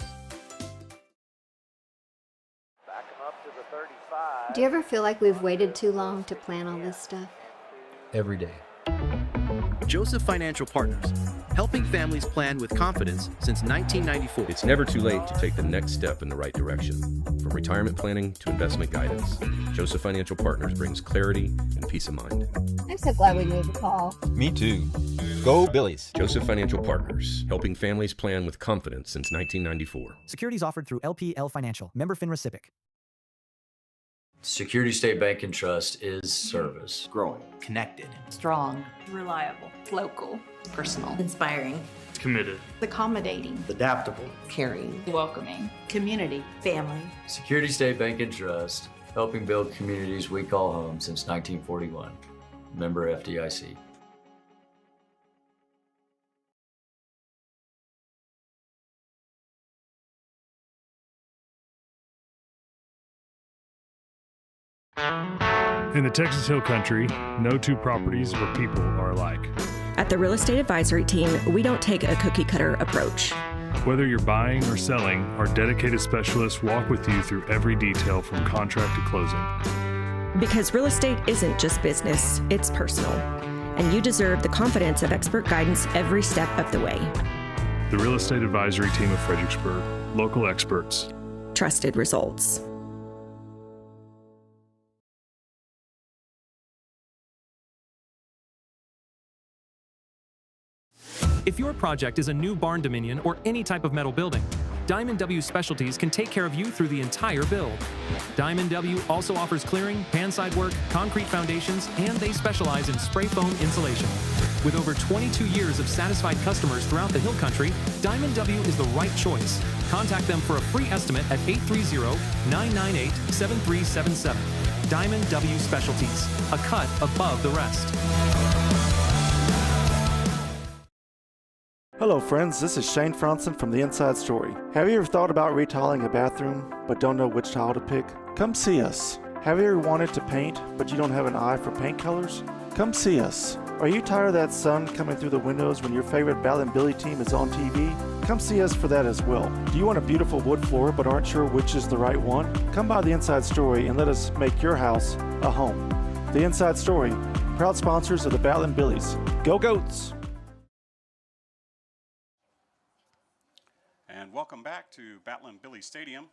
Do you ever feel like we've waited too long to plan all this stuff? Every day. Joseph Financial Partners, helping families plan with confidence since 1994. It's never too late to take the next step in the right direction. From retirement planning to investment guidance, Joseph Financial Partners brings clarity and peace of mind. I'm so glad we made the call. Me too. Go Billies. Joseph Financial Partners, helping families plan with confidence since 1994. Securities offered through LPL Financial, member FINRA SIPC. Security State Bank and Trust is service. Growing. Connected. Strong. Reliable. Local. Personal. Inspiring. Committed. Accommodating. Adaptable. Caring. Welcoming. Community. Family. Security State Bank and Trust, helping build communities we call home since 1941. Member FDIC. In the Texas Hill Country, no two properties or people are alike. At the Real Estate Advisory Team, we don't take a cookie-cutter approach. Whether you're buying or selling, our dedicated specialists walk with you through every detail from contract to closing. Because real estate isn't just business, it's personal. And you deserve the confidence of expert guidance every step of the way. The Real Estate Advisory Team of Fredericksburg, local experts. Trusted results. If your project is a new barn dominion or any type of metal building, Diamond W Specialties can take care of you through the entire build. Diamond W also offers clearing, panside work, concrete foundations, and they specialize in spray foam insulation. With over 22 years of satisfied customers throughout the Hill Country, Diamond W is the right choice. Contact them for a free estimate at 830-998-7377. Diamond W Specialties, a cut above the rest. Hello friends, this is Shane Franson from The Inside Story. Have you ever thought about retiling a bathroom but don't know which tile to pick? Come see us. Have you ever wanted to paint but you don't have an eye for paint colors? Come see us. Are you tired of that sun coming through the windows when your favorite Battling Billy team is on TV? Come see us for that as well. Do you want a beautiful wood floor but aren't sure which is the right one? Come by The Inside Story and let us make your house a home. The Inside Story, proud sponsors of the Battling Billies. Go Goats! And welcome back to Battling Billy Stadium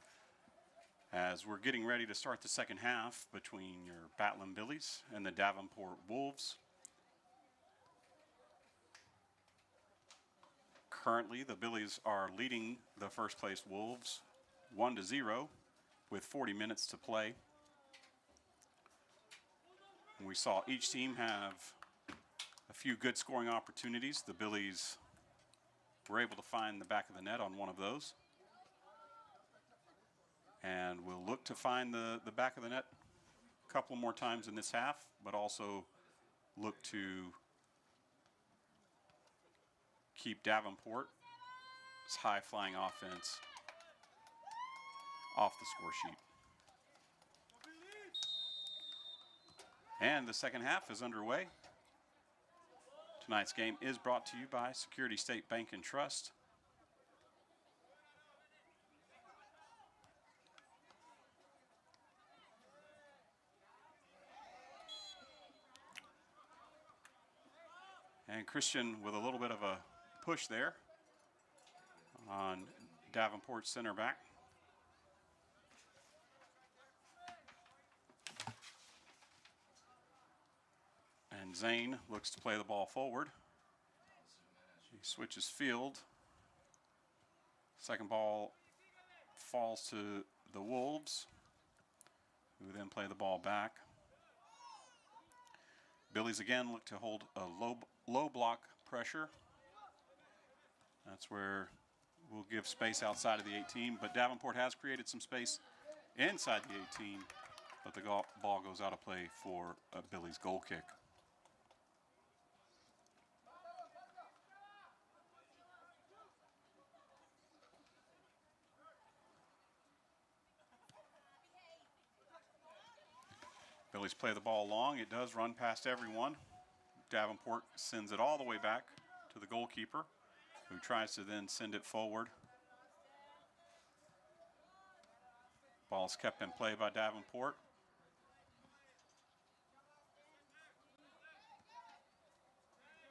as we're getting ready to start the second half between your Battling Billies and the Davenport Wolves. Currently, the Billies are leading the first place Wolves 1-0 with 40 minutes to play. And we saw each team have a few good scoring opportunities. The Billies were able to find the back of the net on one of those. And we'll look to find the back of the net a couple more times in this half, but also look to keep Davenport's high-flying offense off the score sheet. And the second half is underway. Tonight's game is brought to you by Security State Bank and Trust. And Christian with a little bit of a push there on Davenport's center back. And Zane looks to play the ball forward. He switches field. Second ball falls to the Wolves, who then play the ball back. Billies again look to hold a low block pressure. That's where we'll give space outside of the 18, but Davenport has created some space inside the 18, but the ball goes out of play for a Billies goal kick. Billies play the ball long. It does run past everyone. Davenport sends it all the way back to the goalkeeper, who tries to then send it forward. Ball's kept in play by Davenport.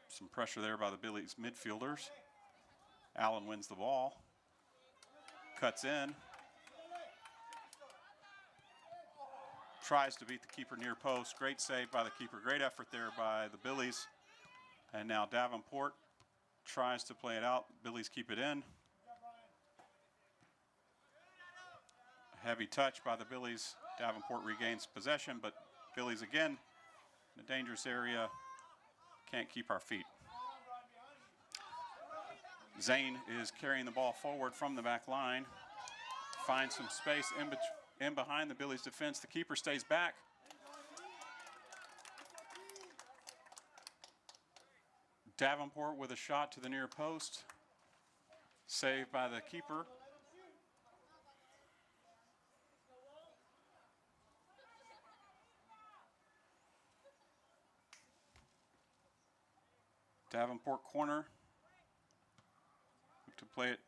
Some pressure there by the Billies midfielders. Allen wins the ball. Cuts in. Tries to beat the keeper near post. Great save by the keeper. Great effort there by the Billies. And now Davenport tries to play it out. Billies keep it in. A heavy touch by the Billies. Davenport regains possession, but Billies again in a dangerous area. Can't keep our feet. Zane is carrying the ball forward from the back line. Finds some space in behind the Billies defense. The keeper stays back. Davenport with a shot to the near post. Saved by the keeper. Davenport corner. Look to play it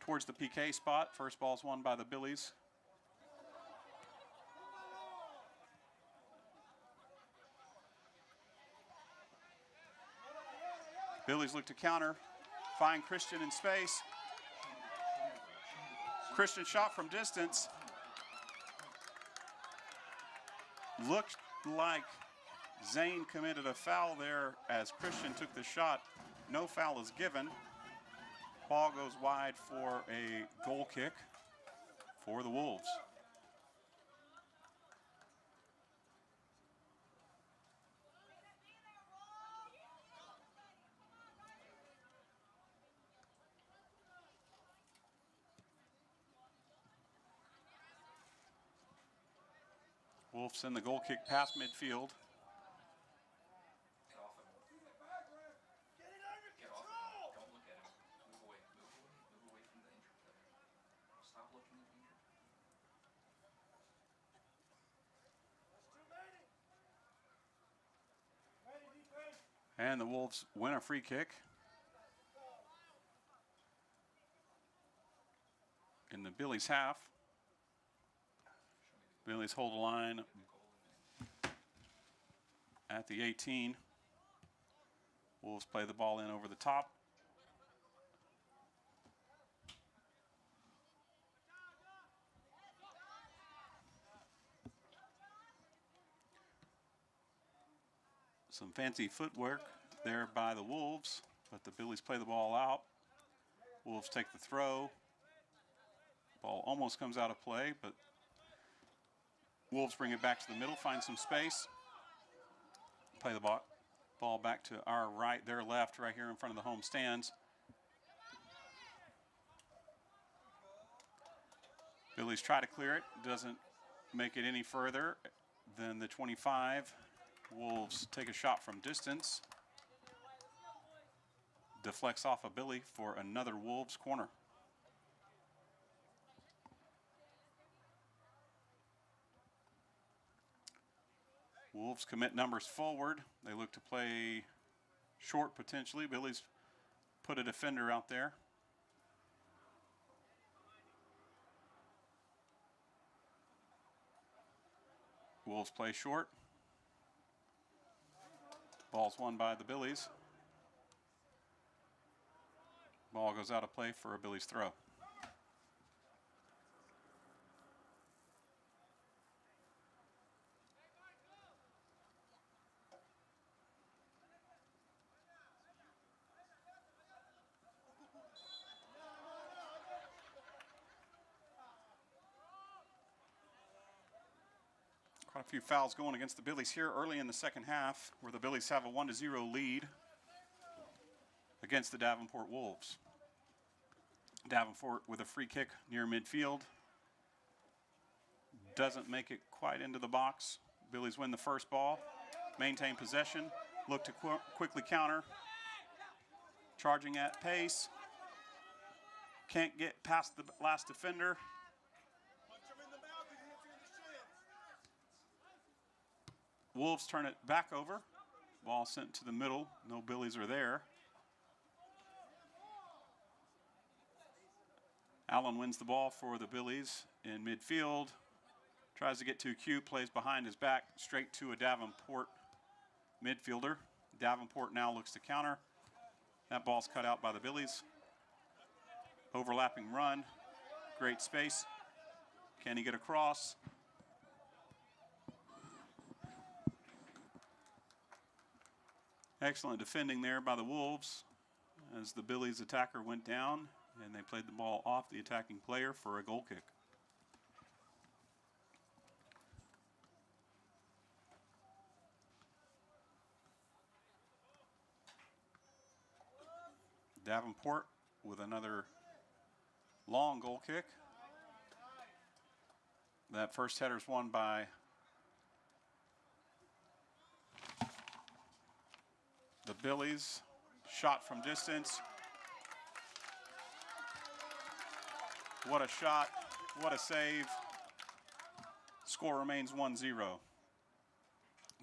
towards the PK spot. First ball's won by the Billies. Billies look to counter, find Christian in space. Christian shot from distance. Looked like Zane committed a foul there as Christian took the shot. No foul is given. Ball goes wide for a goal kick for the Wolves. Wolves send the goal kick past midfield. And the Wolves win a free kick in the Billies half. Billies hold the line at the 18. Wolves play the ball in over the top. Some fancy footwork there by the Wolves, but the Billies play the ball out. Wolves take the throw. Ball almost comes out of play, but Wolves bring it back to the middle, find some space. Play the ball back to our right, their left, right here in front of the home stands. Billies try to clear it, doesn't make it any further than the 25. Wolves take a shot from distance. Deflects off a Billy for another Wolves corner. Wolves commit numbers forward. They look to play short potentially. Billy's put a defender out there. Wolves play short. Ball's won by the Billies. Ball goes out of play for a Billies throw. Quite a few fouls going against the Billies here early in the second half, where the Billies have a 1-0 lead against the Davenport Wolves. Davenport with a free kick near midfield. Doesn't make it quite into the box. Billies win the first ball, maintain possession, look to quickly counter. Charging at pace. Can't get past the last defender. Wolves turn it back over. Ball sent to the middle. No Billies are there. Allen wins the ball for the Billies in midfield. Tries to get too cute, plays behind his back, straight to a Davenport midfielder. Davenport now looks to counter. That ball's cut out by the Billies. Overlapping run. Great space. Can he get across? Excellent defending there by the Wolves as the Billies attacker went down, and they played the ball off the attacking player for a goal kick. Davenport with another long goal kick. That first header's won by the Billies. Shot from distance. What a shot, what a save. Score remains 1-0.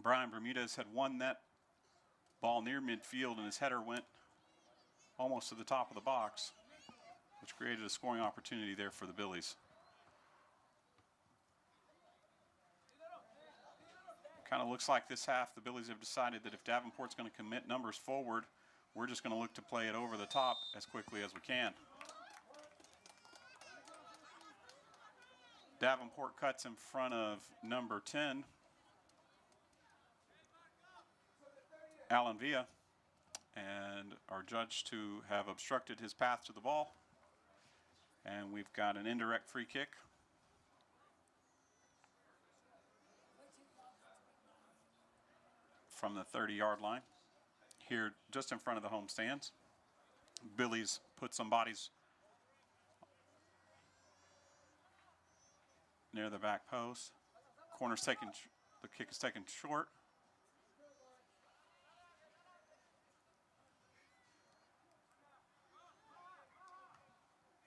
Brian Bermudez had won that ball near midfield, and his header went almost to the top of the box, which created a scoring opportunity there for the Billies. Kind of looks like this half the Billies have decided that if Davenport's going to commit numbers forward, we're just going to look to play it over the top as quickly as we can. Davenport cuts in front of number 10, Alan Villa, and are judged to have obstructed his path to the ball. And we've got an indirect free kick. From the 30-yard line, here just in front of the home stands. Billies put some bodies near the back post. Corner's taken, the kick is taken short.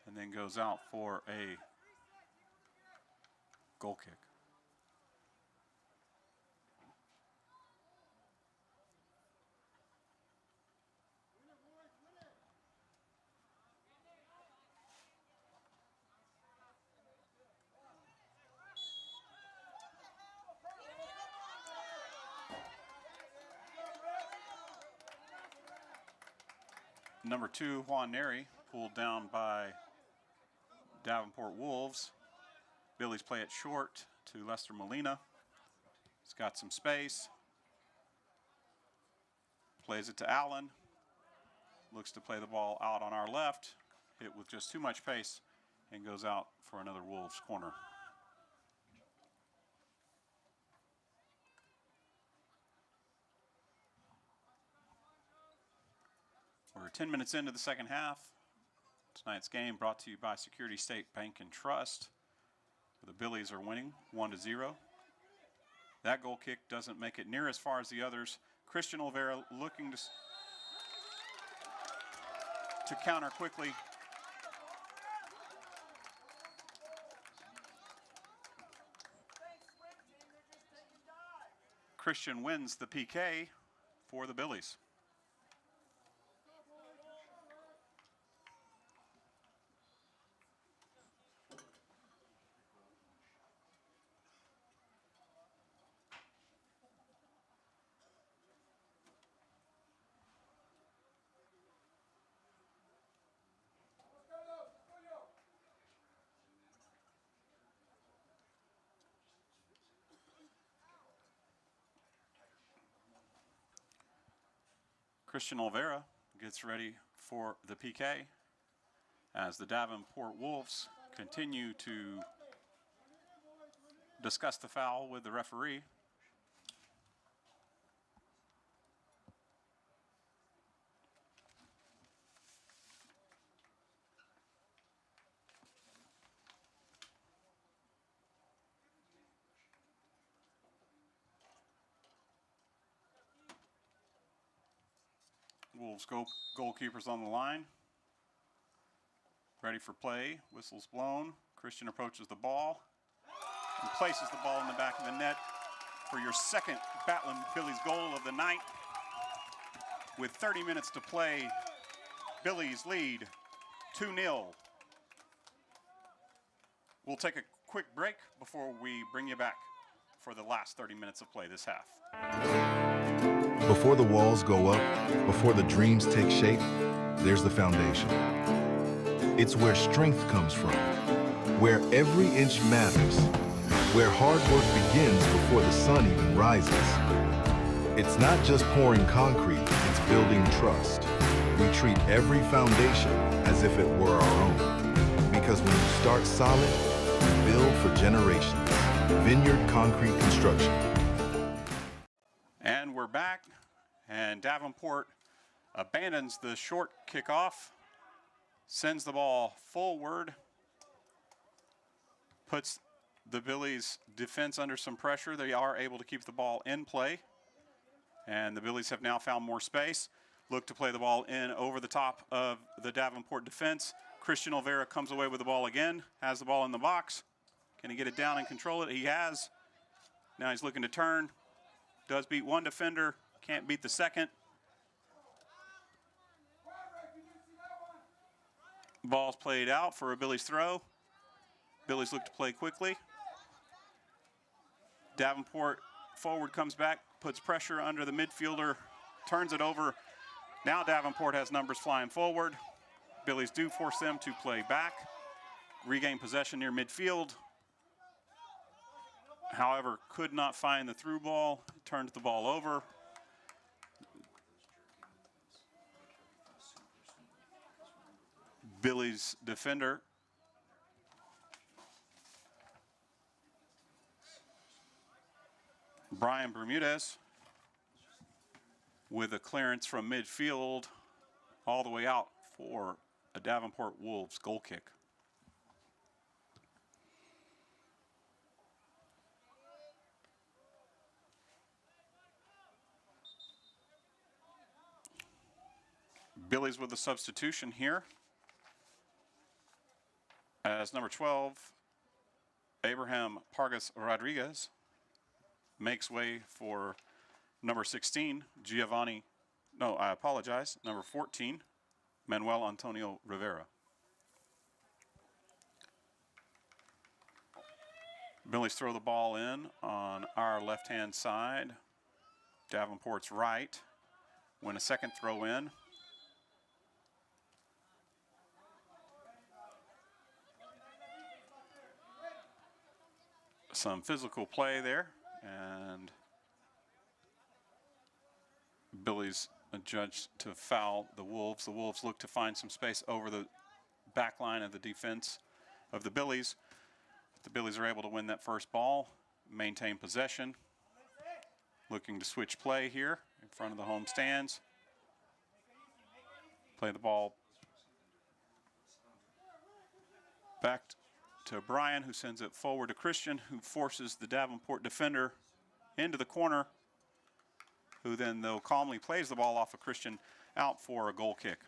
And then goes out for a goal kick. Number 2, Juan Neri, pulled down by Davenport Wolves. Billy's play it short to Lester Molina. He's got some space. Plays it to Allen. Looks to play the ball out on our left. Hit with just too much pace and goes out for another Wolves corner. We're 10 minutes into the second half. Tonight's game brought to you by Security State Bank and Trust. The Billies are winning 1-0. That goal kick doesn't make it near as far as the others. Christian Olvera looking to counter quickly. Christian wins the PK for the Billies. Christian Olvera gets ready for the PK as the Davenport Wolves continue to discuss the foul with the referee. Wolves goalkeepers on the line. Ready for play. Whistle's blown. Christian approaches the ball and places the ball in the back of the net for your second Battling Billies goal of the night. With 30 minutes to play, Billies lead 2-0. We'll take a quick break before we bring you back for the last 30 minutes of play this half. Before the walls go up, before the dreams take shape, there's the foundation. It's where strength comes from, where every inch matters, where hard work begins before the sun even rises. It's not just pouring concrete, it's building trust. We treat every foundation as if it were our own. Because when you start solid, you build for generations. Vineyard Concrete Construction. And we're back, and Davenport abandons the short kickoff, sends the ball forward, puts the Billies defense under some pressure. They are able to keep the ball in play, and the Billies have now found more space. Look to play the ball in over the top of the Davenport defense. Christian Olvera comes away with the ball again, has the ball in the box. Can he get it down and control it? He has. Now he's looking to turn. Does beat one defender, can't beat the second. Ball's played out for a Billies throw. Billies look to play quickly. Davenport forward comes back, puts pressure under the midfielder, turns it over. Now Davenport has numbers flying forward. Billies do force them to play back. Regain possession near midfield. However, could not find the through ball, turned the ball over. Billy's defender Brian Bermudez with a clearance from midfield all the way out for a Davenport Wolves goal kick. Billy's with a substitution here, as number 12, Abraham Pargas Rodriguez, makes way for number 16, number 14, Manuel Antonio Rivera. Billy's throw the ball in on our left-hand side, Davenport's right, when a second throw in. some physical play there, and Billy's adjudged to foul the Wolves. The Wolves look to find some space over the back line of the defense of the Billies. The Billies are able to win that first ball, maintain possession. Looking to switch play here in front of the home stands. Play the ball back to Brian, who sends it forward to Christian, who forces the Davenport defender into the corner, who then, though, calmly plays the ball off of Christian out for a goal kick.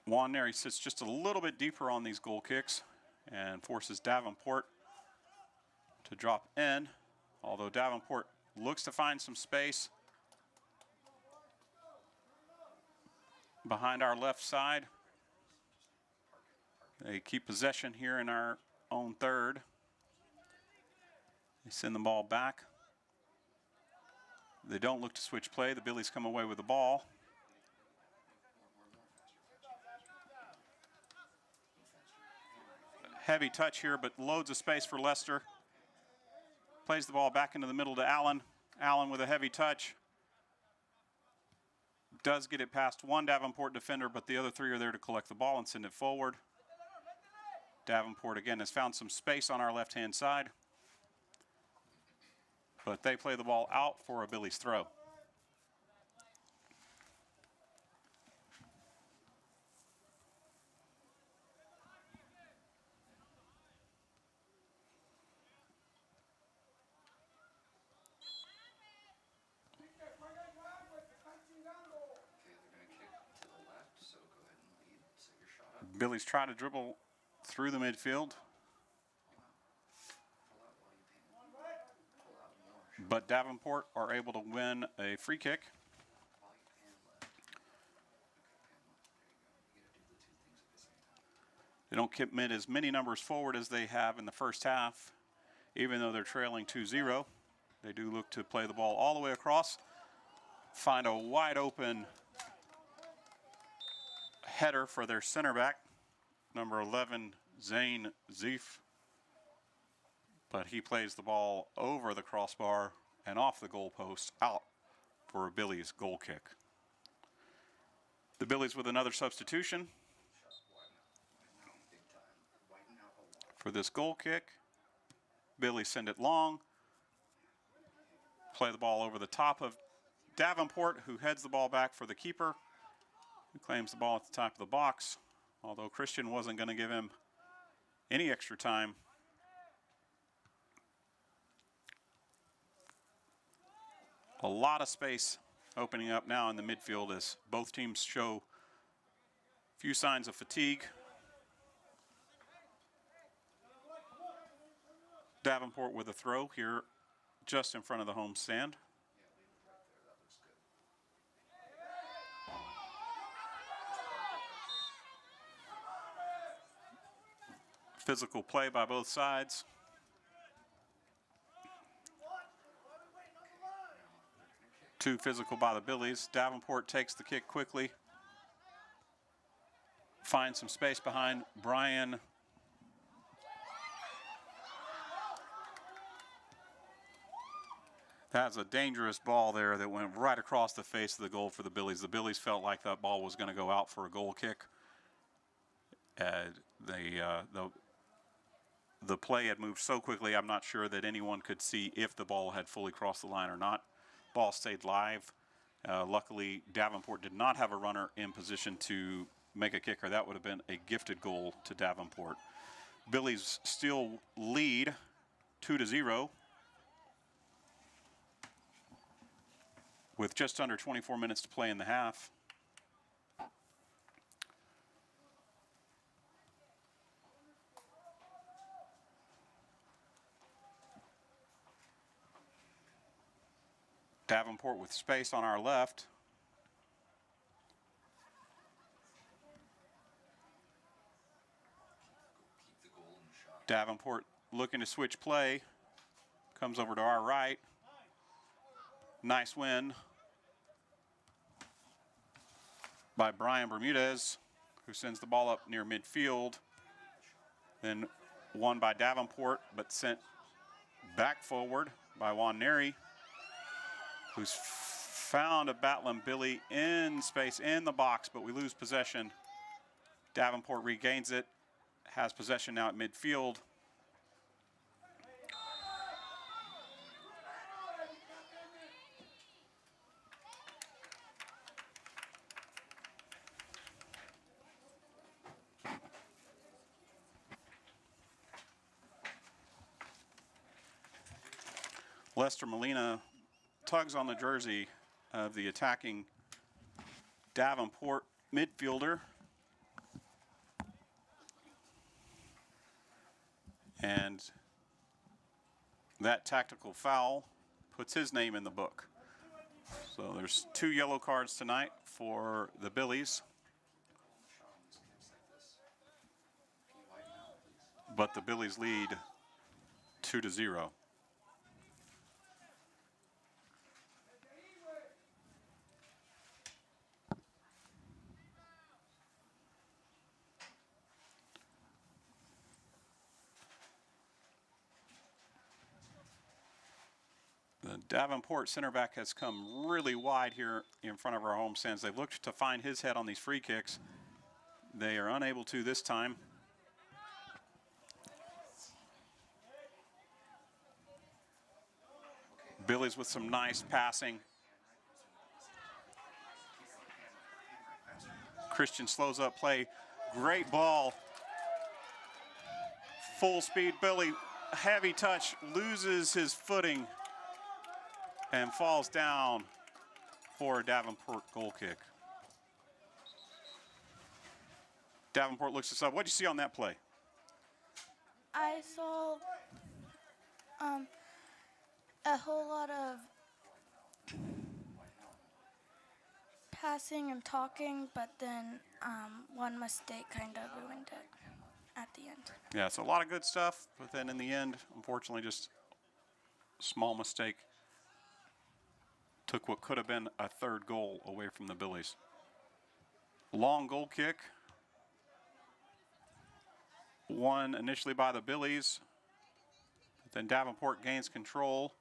Juan Neri sits just a little bit deeper on these goal kicks and forces Davenport to drop in, although Davenport looks to find some space behind our left side. They keep possession here in our own third. They send the ball back. They don't look to switch play. The Billies come away with the ball. Heavy touch here, but loads of space for Lester. Plays the ball back into the middle to Allen. Allen with a heavy touch. Does get it past one Davenport defender, but the other three are there to collect the ball and send it forward. Davenport again has found some space on our left-hand side, but they play the ball out for a Billy's throw. Billy's trying to dribble through the midfield, but Davenport are able to win a free kick. They don't commit as many numbers forward as they have in the first half, even though they're trailing 2-0. They do look to play the ball all the way across, find a wide open header for their center back, number 11, Zane Zeef. But he plays the ball over the crossbar and off the goalpost out for a Billy's goal kick. The Billies with another substitution for this goal kick. Billy send it long. Play the ball over the top of Davenport, who heads the ball back for the keeper, who claims the ball at the top of the box, although Christian wasn't going to give him any extra time. A lot of space opening up now in the midfield as both teams show few signs of fatigue. Davenport with a throw here just in front of the home stand. Physical play by both sides. Too physical by the Billies. Davenport takes the kick quickly. Finds some space behind Brian. That's a dangerous ball there that went right across the face of the goal for the Billies. The Billies felt like that ball was going to go out for a goal kick. The play had moved so quickly, I'm not sure that anyone could see if the ball had fully crossed the line or not. Ball stayed live. Luckily, Davenport did not have a runner in position to make a kick, or that would have been a gifted goal to Davenport. Billies still lead 2-0 with just under 24 minutes to play in the half. Davenport with space on our left. Davenport looking to switch play. Comes over to our right. Nice win by Brian Bermudez, who sends the ball up near midfield. Then won by Davenport, but sent back forward by Juan Neri, who's found a Battling Billy in space in the box, but we lose possession. Davenport regains it, has possession now at midfield. Lester Molina tugs on the jersey of the attacking Davenport midfielder. And that tactical foul puts his name in the book. So there's 2 yellow cards tonight for the Billies. But the Billies lead 2-0. The Davenport center back has come really wide here in front of our home stands. They've looked to find his head on these free kicks. They are unable to this time. Billy's with some nice passing. Christian slows up play. Great ball. Full speed Billy. Heavy touch. Loses his footing and falls down for a Davenport goal kick. Davenport looks this up. What did you see on that play? I saw a whole lot of passing and talking, but then one mistake kind of ruined it at the end. Yeah, so a lot of good stuff, but then in the end, unfortunately, just a small mistake took what could have been a 3rd goal away from the Billies. Long goal kick. Won initially by the Billies, but then Davenport gains control.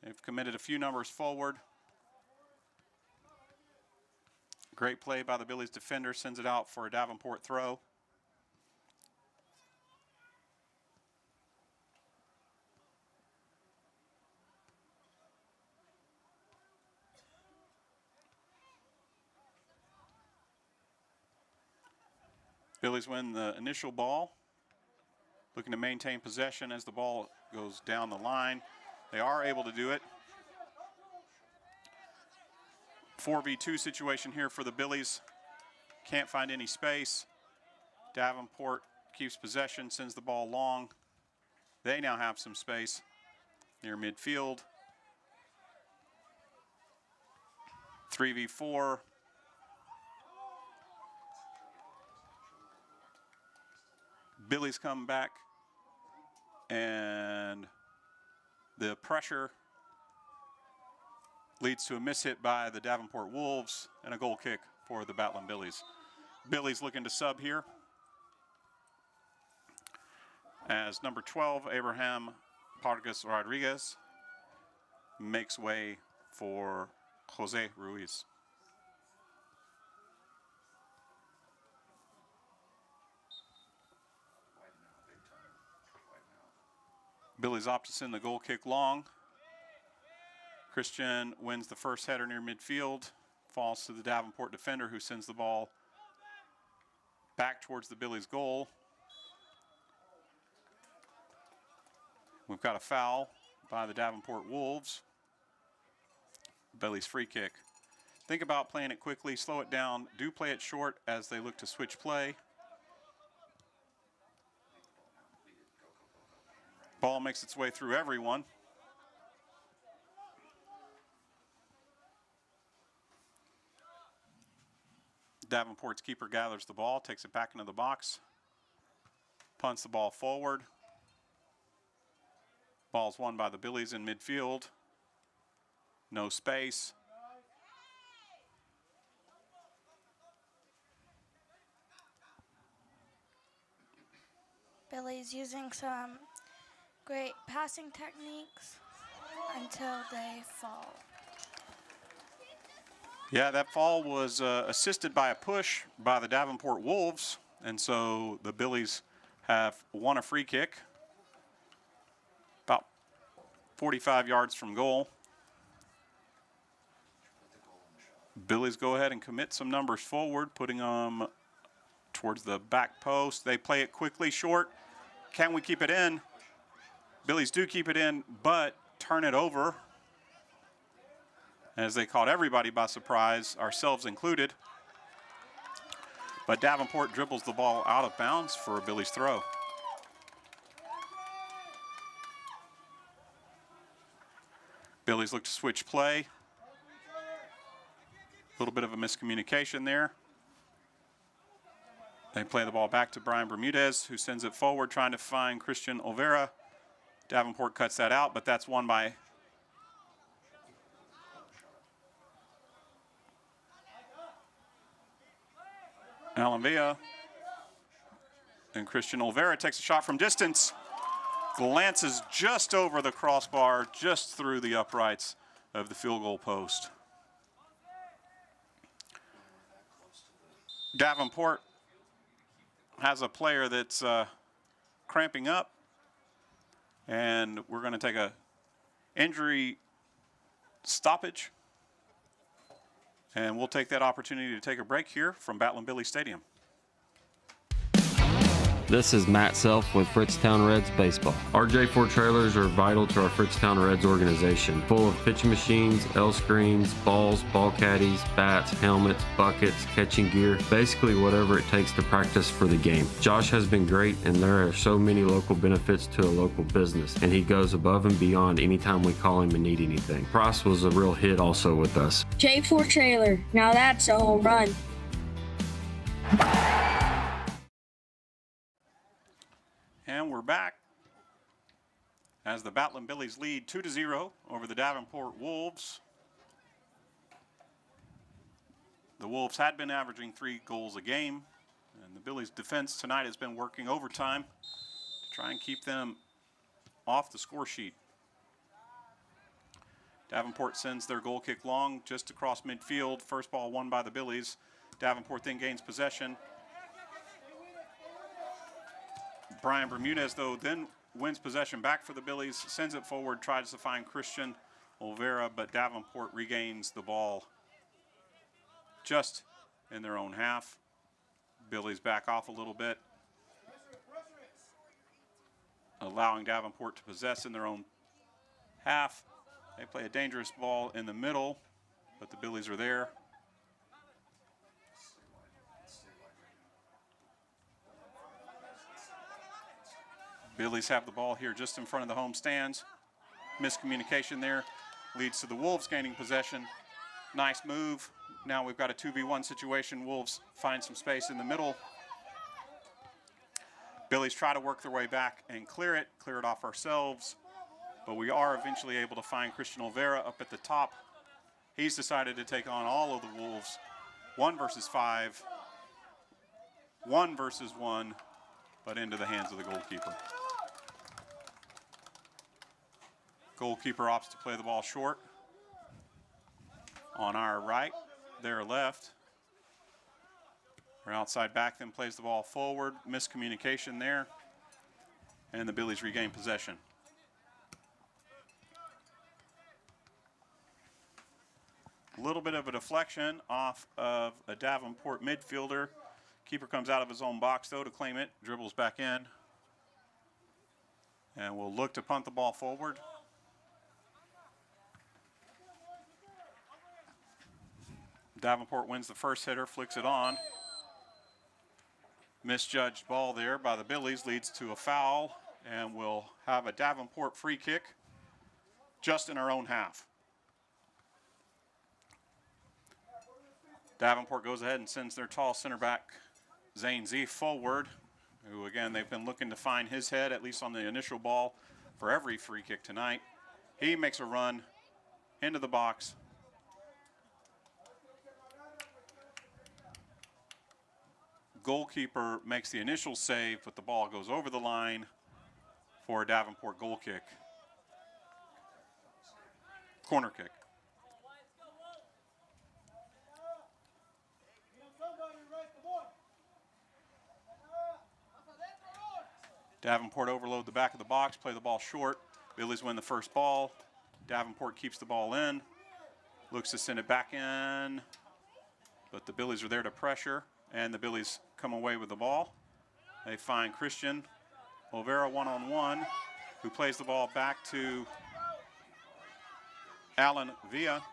They've committed a few numbers forward. Great play by the Billies defender, sends it out for a Davenport throw. Billies win the initial ball, looking to maintain possession as the ball goes down the line. They are able to do it. 4v2 situation here for the Billies. Can't find any space. Davenport keeps possession, sends the ball long. They now have some space near midfield. 3v4. Billy's come back, and the pressure leads to a miss hit by the Davenport Wolves and a goal kick for the Battling Billies. Billy's looking to sub here as number 12, Abraham Pargas Rodriguez, makes way for Jose Ruiz. Billy's opt to send the goal kick long. Christian wins the first header near midfield, falls to the Davenport defender who sends the ball back towards the Billies goal. We've got a foul by the Davenport Wolves. Billy's free kick. Think about playing it quickly, slow it down, do play it short as they look to switch play. Ball makes its way through everyone. Davenport's keeper gathers the ball, takes it back into the box, punts the ball forward. Ball's won by the Billies in midfield. No space. Billy's using some great passing techniques until they fall. Yeah, that fall was assisted by a push by the Davenport Wolves, and so the Billies have won a free kick about 45 yards from goal. Billies go ahead and commit some numbers forward, putting them towards the back post. They play it quickly, short. Can we keep it in? Billies do keep it in, but turn it over, as they caught everybody by surprise, ourselves included. But Davenport dribbles the ball out of bounds for a Billies throw. Billies look to switch play. A little bit of a miscommunication there. They play the ball back to Brian Bermudez, who sends it forward, trying to find Christian Olvera. Davenport cuts that out, but that's won by Alan Villa. And Christian Olvera takes a shot from distance. Glances just over the crossbar, just through the uprights of the field goal post. Davenport has a player that's cramping up, and we're going to take a injury stoppage, and we'll take that opportunity to take a break here from Battling Billy Stadium. This is Matt Self with Fritztown Reds Baseball. Our J4 trailers are vital to our Fritztown Reds organization, full of pitching machines, L screens, balls, ball caddies, bats, helmets, buckets, catching gear, basically whatever it takes to practice for the game. Josh has been great, and there are so many local benefits to a local business, and he goes above and beyond anytime we call him and need anything. Price was a real hit also with us. J4 trailer, now that's a home run. And we're back as the Battling Billies lead 2-0 over the Davenport Wolves. The Wolves had been averaging 3 goals a game, and the Billies defense tonight has been working overtime to try and keep them off the score sheet. Davenport sends their goal kick long just across midfield. First ball won by the Billies. Davenport then gains possession. Brian Bermudez, though, then wins possession back for the Billies, sends it forward, tries to find Christian Olvera, but Davenport regains the ball just in their own half. Billies back off a little bit, allowing Davenport to possess in their own half. They play a dangerous ball in the middle, but the Billies are there. Billies have the ball here just in front of the home stands. Miscommunication there leads to the Wolves gaining possession. Nice move. Now we've got a 2v1 situation. Wolves find some space in the middle. Billies try to work their way back and clear it off ourselves, but we are eventually able to find Christian Olvera up at the top. He's decided to take on all of the Wolves. 1 versus 5, 1 versus 1, but into the hands of the goalkeeper. Goalkeeper opts to play the ball short on our right, their left. Our outside back then plays the ball forward. Miscommunication there, and the Billies regain possession. A little bit of a deflection off of a Davenport midfielder. Keeper comes out of his own box, though, to claim it, dribbles back in, and we'll look to punt the ball forward. Davenport wins the first hitter, flicks it on. Misjudged ball there by the Billies leads to a foul, and we'll have a Davenport free kick just in our own half. Davenport goes ahead and sends their tall center back, Zane Z, forward, who again they've been looking to find his head, at least on the initial ball, for every free kick tonight. He makes a run into the box. Goalkeeper makes the initial save, but the ball goes over the line for a Davenport goal kick. Corner kick. Davenport overload the back of the box, play the ball short. Billies win the first ball. Davenport keeps the ball in, looks to send it back in, but the Billies are there to pressure, and the Billies come away with the ball. They find Christian Olvera one-on-one, who plays the ball back to Alan Villa.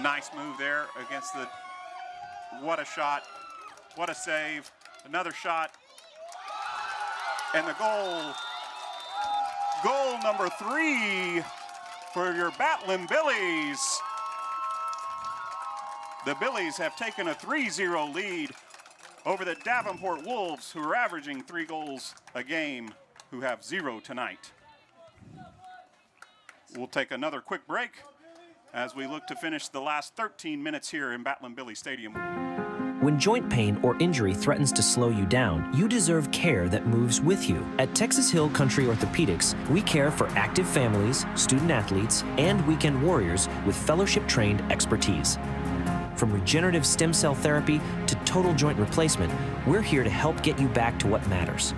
Nice move there against the, what a shot, what a save, another shot, and the goal. Goal number 3 for your Batlin Billies. The Billies have taken a 3-0 lead over the Davenport Wolves, who are averaging 3 goals a game, who have 0 tonight. We'll take another quick break as we look to finish the last 13 minutes here in Batlin Billy Stadium. When joint pain or injury threatens to slow you down, you deserve care that moves with you. At Texas Hill Country Orthopedics, we care for active families, student athletes, and weekend warriors with fellowship-trained expertise. From regenerative stem cell therapy to total joint replacement, we're here to help get you back to what matters.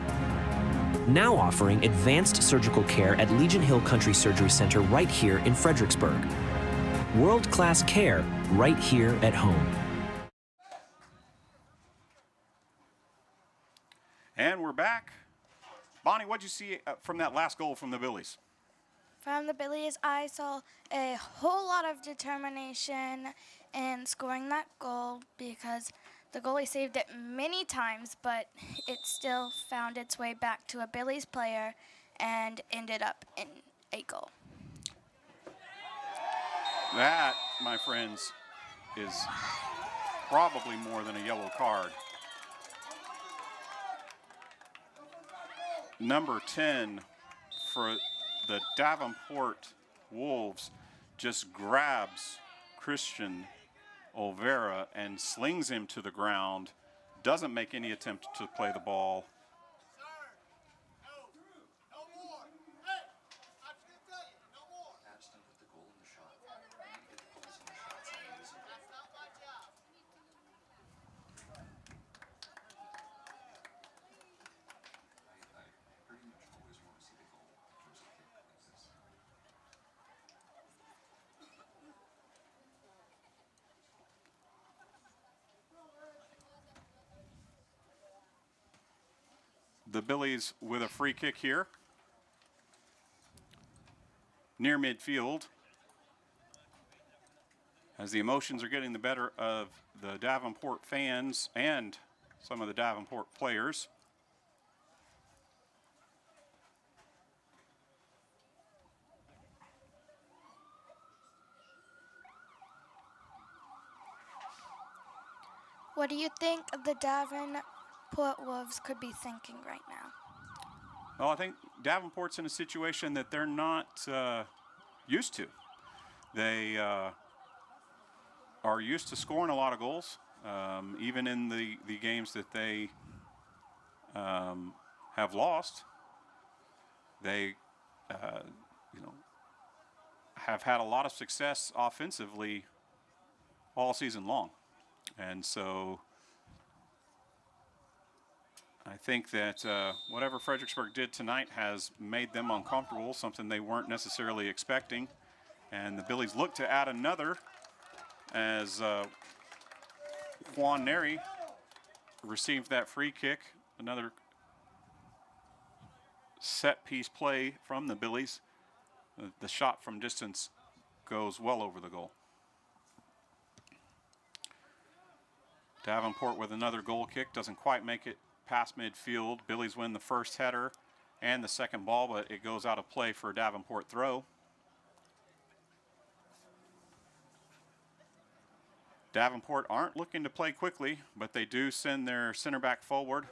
Now offering advanced surgical care at Legion Hill Country Surgery Center right here in Fredericksburg. World-class care right here at home. And we're back. Bonnie, what'd you see from that last goal from the Billies? From the Billies, I saw a whole lot of determination in scoring that goal because the goalie saved it many times, but it still found its way back to a Billies player and ended up in a goal. That, my friends, is probably more than a yellow card. Number 10 for the Davenport Wolves just grabs Christian Olvera and slings him to the ground, doesn't make any attempt to play the ball. The Billies with a free kick here near midfield as the emotions are getting the better of the Davenport fans and some of the Davenport players. What do you think the Davenport Wolves could be thinking right now? Well, I think Davenport's in a situation that they're not used to. They are used to scoring a lot of goals, even in the games that they have lost. They, have had a lot of success offensively all season long, and so I think that whatever Fredericksburg did tonight has made them uncomfortable, something they weren't necessarily expecting. And the Billies look to add another as Juan Neri received that free kick. Another set piece play from the Billies. The shot from distance goes well over the goal. Davenport with another goal kick, doesn't quite make it past midfield. Billies win the first header and the second ball, but it goes out of play for a Davenport throw. Davenport aren't looking to play quickly, but they do send their center back forward.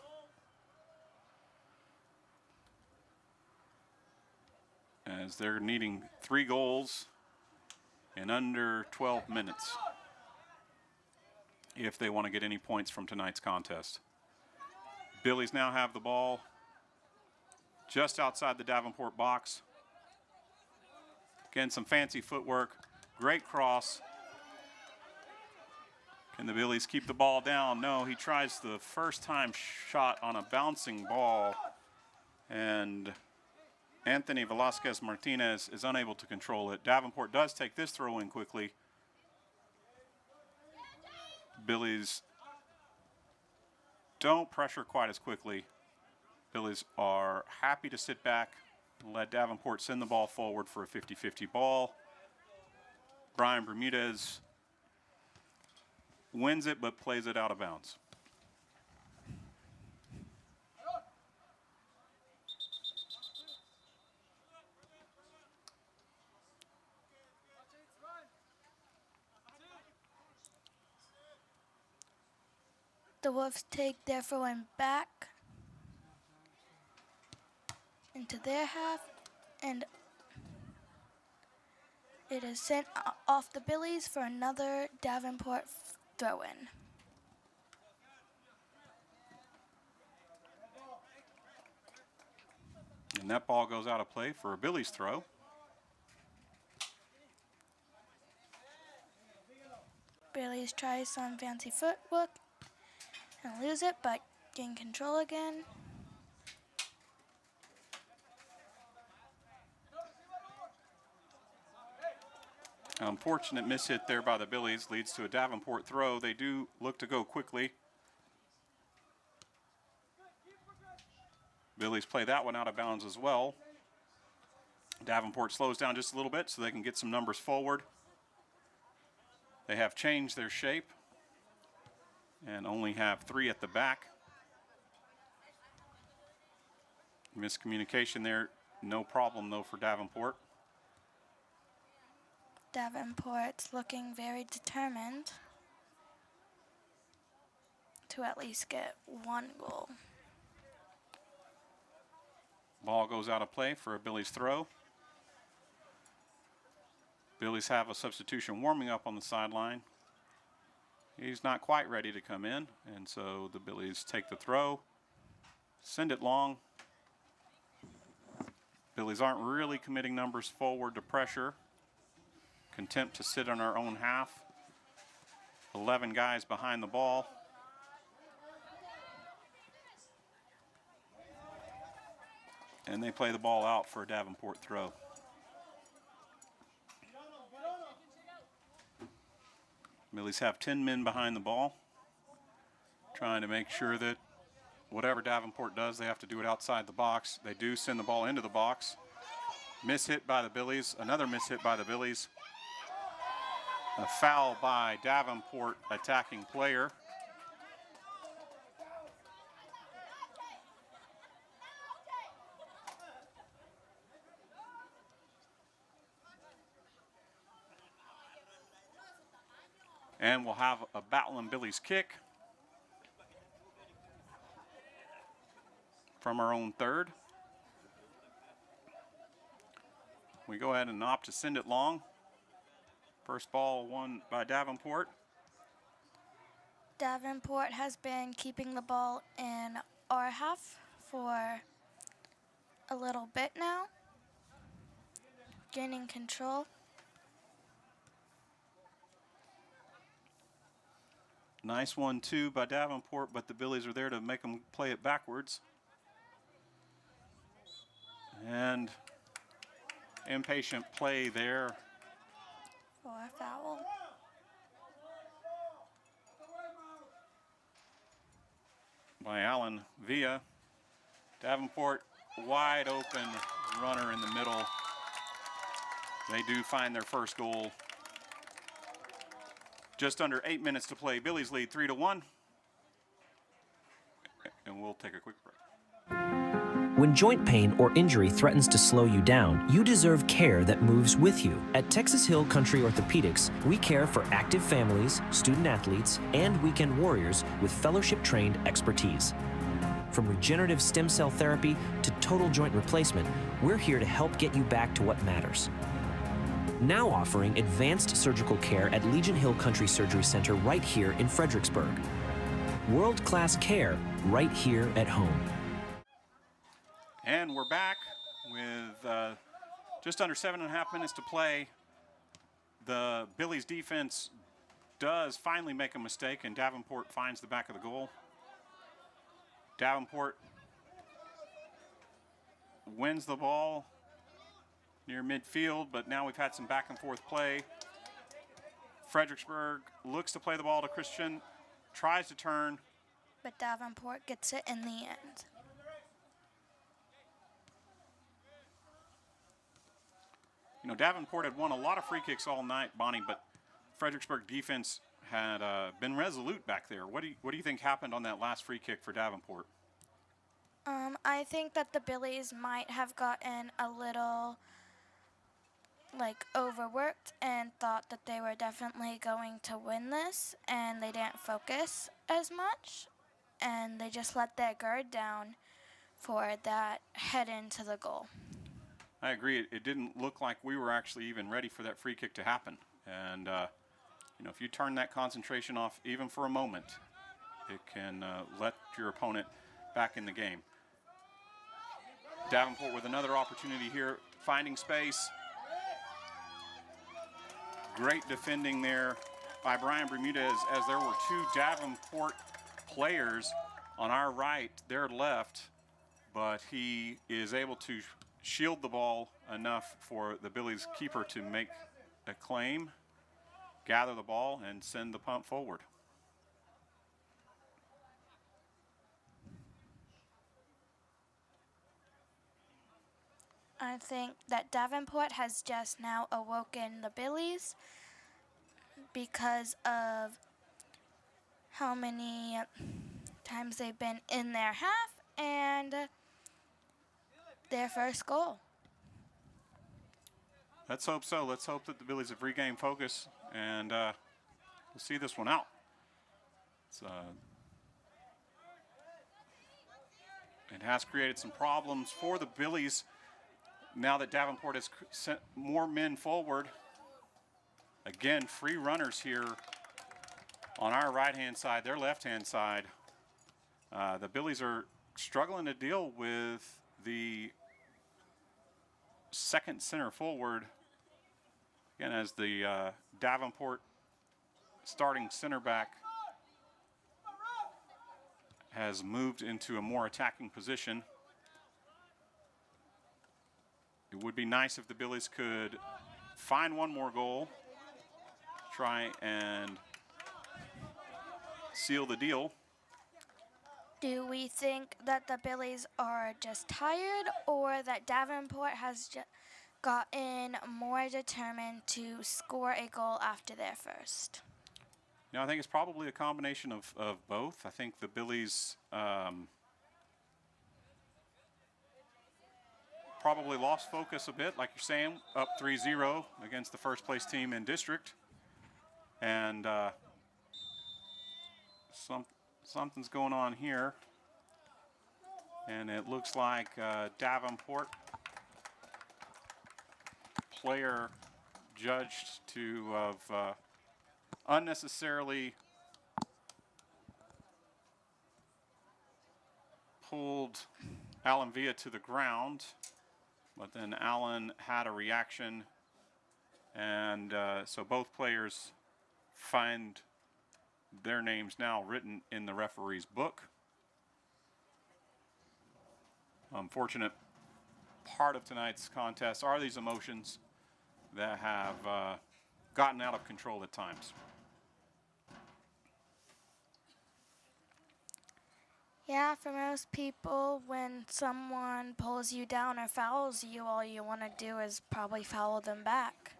as they're needing 3 goals in under 12 minutes if they want to get any points from tonight's contest. Billies now have the ball just outside the Davenport box. Again, some fancy footwork, great cross. Can the Billies keep the ball down? No, he tries the first time shot on a bouncing ball, and Anthony Velasquez Martinez is unable to control it. Davenport does take this throw in quickly. Billies don't pressure quite as quickly. Billies are happy to sit back and let Davenport send the ball forward for a 50-50 ball. Brian Bermudez wins it but plays it out of bounds. The Wolves take their throw-in back into their half, and it is sent off the Billies for another Davenport throw-in. And that ball goes out of play for a Billies throw. Billies try some fancy footwork and lose it, but gain control again. Unfortunate miss hit there by the Billies leads to a Davenport throw. They do look to go quickly. Billies play that one out of bounds as well. Davenport slows down just a little bit so they can get some numbers forward. They have changed their shape and only have 3 at the back. Miscommunication there, no problem though for Davenport. Davenport's looking very determined to at least get 1 goal. Ball goes out of play for a Billies throw. Billies have a substitution warming up on the sideline. He's not quite ready to come in, and so the Billies take the throw, send it long. Billies aren't really committing numbers forward to pressure. Content to sit on our own half. 11 guys behind the ball. And they play the ball out for a Davenport throw. Billies have 10 men behind the ball, trying to make sure that whatever Davenport does, they have to do it outside the box. They do send the ball into the box. Miss hit by the Billies, another miss hit by the Billies. A foul by Davenport attacking player. And we'll have a Battling Billies kick from our own third. We go ahead and opt to send it long. First ball won by Davenport. Davenport has been keeping the ball in our half for a little bit now, gaining control. Nice 1-2 by Davenport, but the Billies are there to make them play it backwards. And impatient play there. For a foul. By Allen Villa. Davenport wide open runner in the middle. They do find their first goal. Just under 8 minutes to play. Billies lead 3-1. And we'll take a quick break. When joint pain or injury threatens to slow you down, you deserve care that moves with you. At Texas Hill Country Orthopedics, we care for active families, student athletes, and weekend warriors with fellowship-trained expertise. From regenerative stem cell therapy to total joint replacement, we're here to help get you back to what matters. Now offering advanced surgical care at Legion Hill Country Surgery Center right here in Fredericksburg. World-class care right here at home. And we're back with just under 7.5 minutes to play. The Billies defense does finally make a mistake, and Davenport finds the back of the goal. Davenport wins the ball near midfield, but now we've had some back and forth play. Fredericksburg looks to play the ball to Christian, tries to turn. But Davenport gets it in the end. You know, Davenport had won a lot of free kicks all night, Bonnie, but Fredericksburg defense had been resolute back there. What do you think happened on that last free kick for Davenport? I think that the Billies might have gotten a little overworked and thought that they were definitely going to win this, and they didn't focus as much, and they just let their guard down for that head into the goal. I agree. It didn't look like we were actually even ready for that free kick to happen. And, you know, if you turn that concentration off even for a moment, it can let your opponent back in the game. Davenport with another opportunity here, finding space. Great defending there by Brian Bermudez, as there were two Davenport players on our right, their left, but he is able to shield the ball enough for the Billies keeper to make a claim, gather the ball, and send the punt forward. I think that Davenport has just now awoken the Billies because of how many times they've been in their half and their first goal. Let's hope so. Let's hope that the Billies have regained focus and we'll see this one out. It has created some problems for the Billies now that Davenport has sent more men forward. Again, free runners here on our right-hand side, their left-hand side. The Billies are struggling to deal with the second center forward. Again, as the Davenport starting center back has moved into a more attacking position. It would be nice if the Billies could find one more goal, try and seal the deal. Do we think that the Billies are just tired, or that Davenport has gotten more determined to score a goal after their first? You know, I think it's probably a combination of both. I think the Billies probably lost focus a bit, like you're saying, up 3-0 against the first place team in district. And something's going on here. And it looks like Davenport player judged to have unnecessarily pulled Alan Villa to the ground, but then Alan had a reaction, and so both players find their names now written in the referee's book. Unfortunate part of tonight's contest are these emotions that have gotten out of control at times. Yeah, for most people, when someone pulls you down or fouls you, all you want to do is probably foul them back.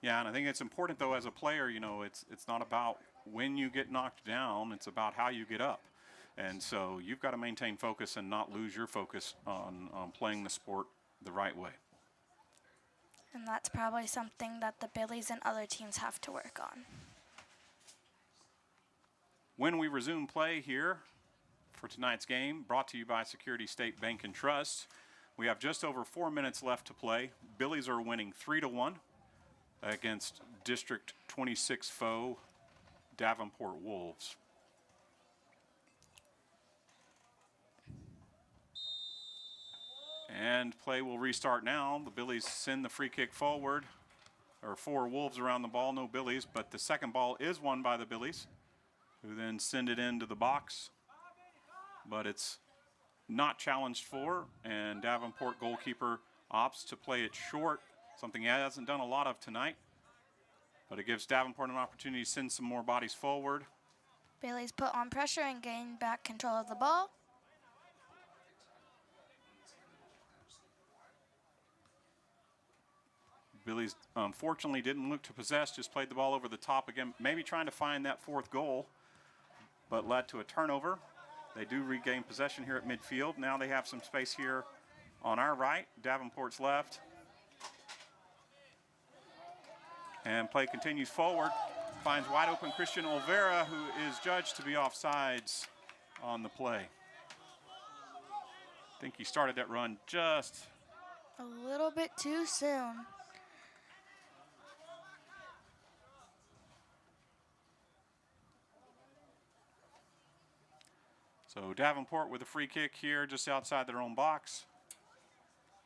Yeah, and I think it's important, though, as a player, you know, it's not about when you get knocked down, it's about how you get up. And so you've got to maintain focus and not lose your focus on playing the sport the right way. And that's probably something that the Billies and other teams have to work on. When we resume play here, for tonight's game, brought to you by Security State Bank and Trust. We have just over 4 minutes left to play. Billies are winning 3-1 against District 26 foe Davenport Wolves. And play will restart now. The Billies send the free kick forward. There are 4 Wolves around the ball, no Billies, but the second ball is won by the Billies, who then send it into the box. But it's not challenged for, and Davenport goalkeeper opts to play it short, something he hasn't done a lot of tonight. But it gives Davenport an opportunity to send some more bodies forward. Billies put on pressure and gain back control of the ball. Billies unfortunately didn't look to possess, just played the ball over the top again, maybe trying to find that 4th goal, but led to a turnover. They do regain possession here at midfield. Now they have some space here on our right, Davenport's left. And play continues forward, finds wide open Christian Olvera, who is judged to be offsides on the play. I think he started that run just a little bit too soon. So Davenport with a free kick here just outside their own box.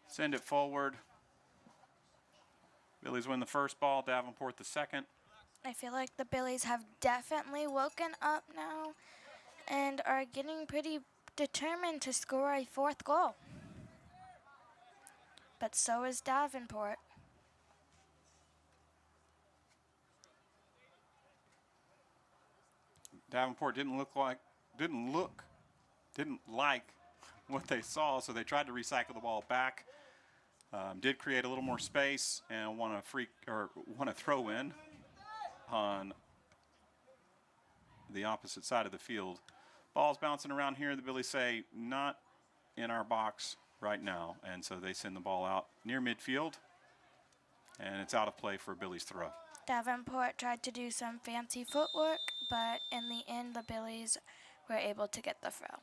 Send it forward. Billies win the first ball, Davenport the second. I feel like the Billies have definitely woken up now and are getting pretty determined to score a 4th goal. But so is Davenport. Davenport didn't like what they saw, so they tried to recycle the ball back. Did create a little more space and won a throw in on the opposite side of the field. Ball's bouncing around here. The Billies say not in our box right now, and so they send the ball out near midfield, and it's out of play for a Billies throw. Davenport tried to do some fancy footwork, but in the end the Billies were able to get the throw.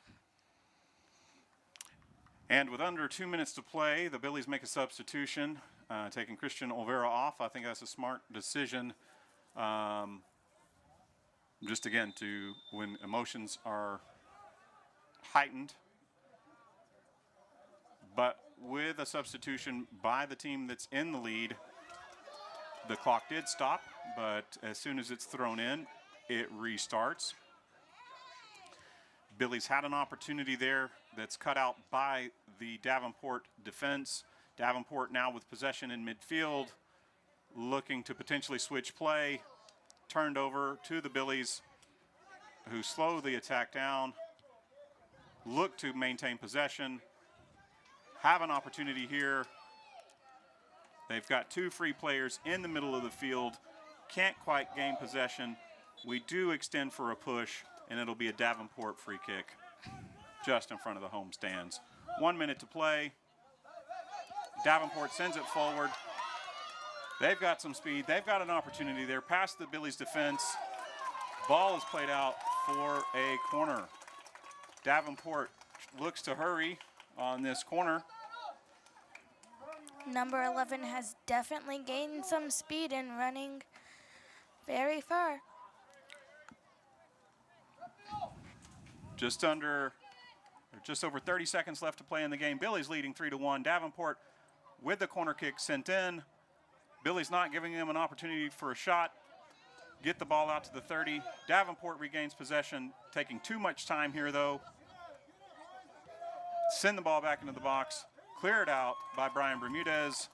And with under 2 minutes to play, the Billies make a substitution, taking Christian Olvera off. I think that's a smart decision. Just again, when emotions are heightened. But with a substitution by the team that's in the lead, the clock did stop, but as soon as it's thrown in, it restarts. Billies had an opportunity there that's cut out by the Davenport defense. Davenport now with possession in midfield, looking to potentially switch play. Turned over to the Billies, who slow the attack down, look to maintain possession, have an opportunity here. They've got 2 free players in the middle of the field, can't quite gain possession. We do extend for a push, and it'll be a Davenport free kick just in front of the home stands. 1 minute to play. Davenport sends it forward. They've got some speed. They've got an opportunity there past the Billies defense. Ball is played out for a corner. Davenport looks to hurry on this corner. Number 11 has definitely gained some speed and running very far. Just over 30 seconds left to play in the game. Billies leading 3-1. Davenport with the corner kick sent in. Billies not giving them an opportunity for a shot. Get the ball out to the 30. Davenport regains possession, taking too much time here though. Send the ball back into the box. Cleared out by Brian Bermudez.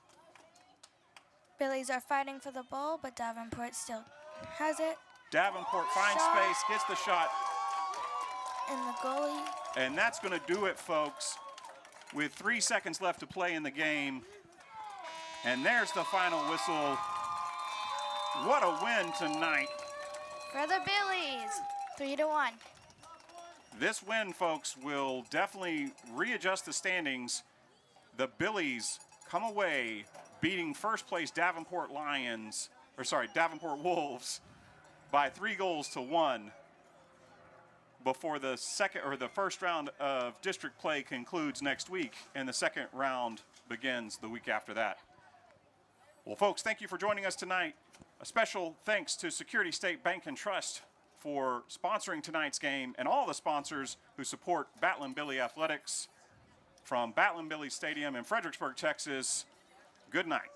Billies are fighting for the ball, but Davenport still has it. Davenport finds space, gets the shot. And the goalie. And that's going to do it, folks, with 3 seconds left to play in the game. And there's the final whistle. What a win tonight. For the Billies, 3-1. This win, folks, will definitely readjust the standings. The Billies come away beating first place Davenport Wolves by 3-1. before the first round of district play concludes next week, and the second round begins the week after that. Well, folks, thank you for joining us tonight. A special thanks to Security State Bank and Trust for sponsoring tonight's game, and all the sponsors who support Battling Billy Athletics. From Battling Billy Stadium in Fredericksburg, Texas, good night.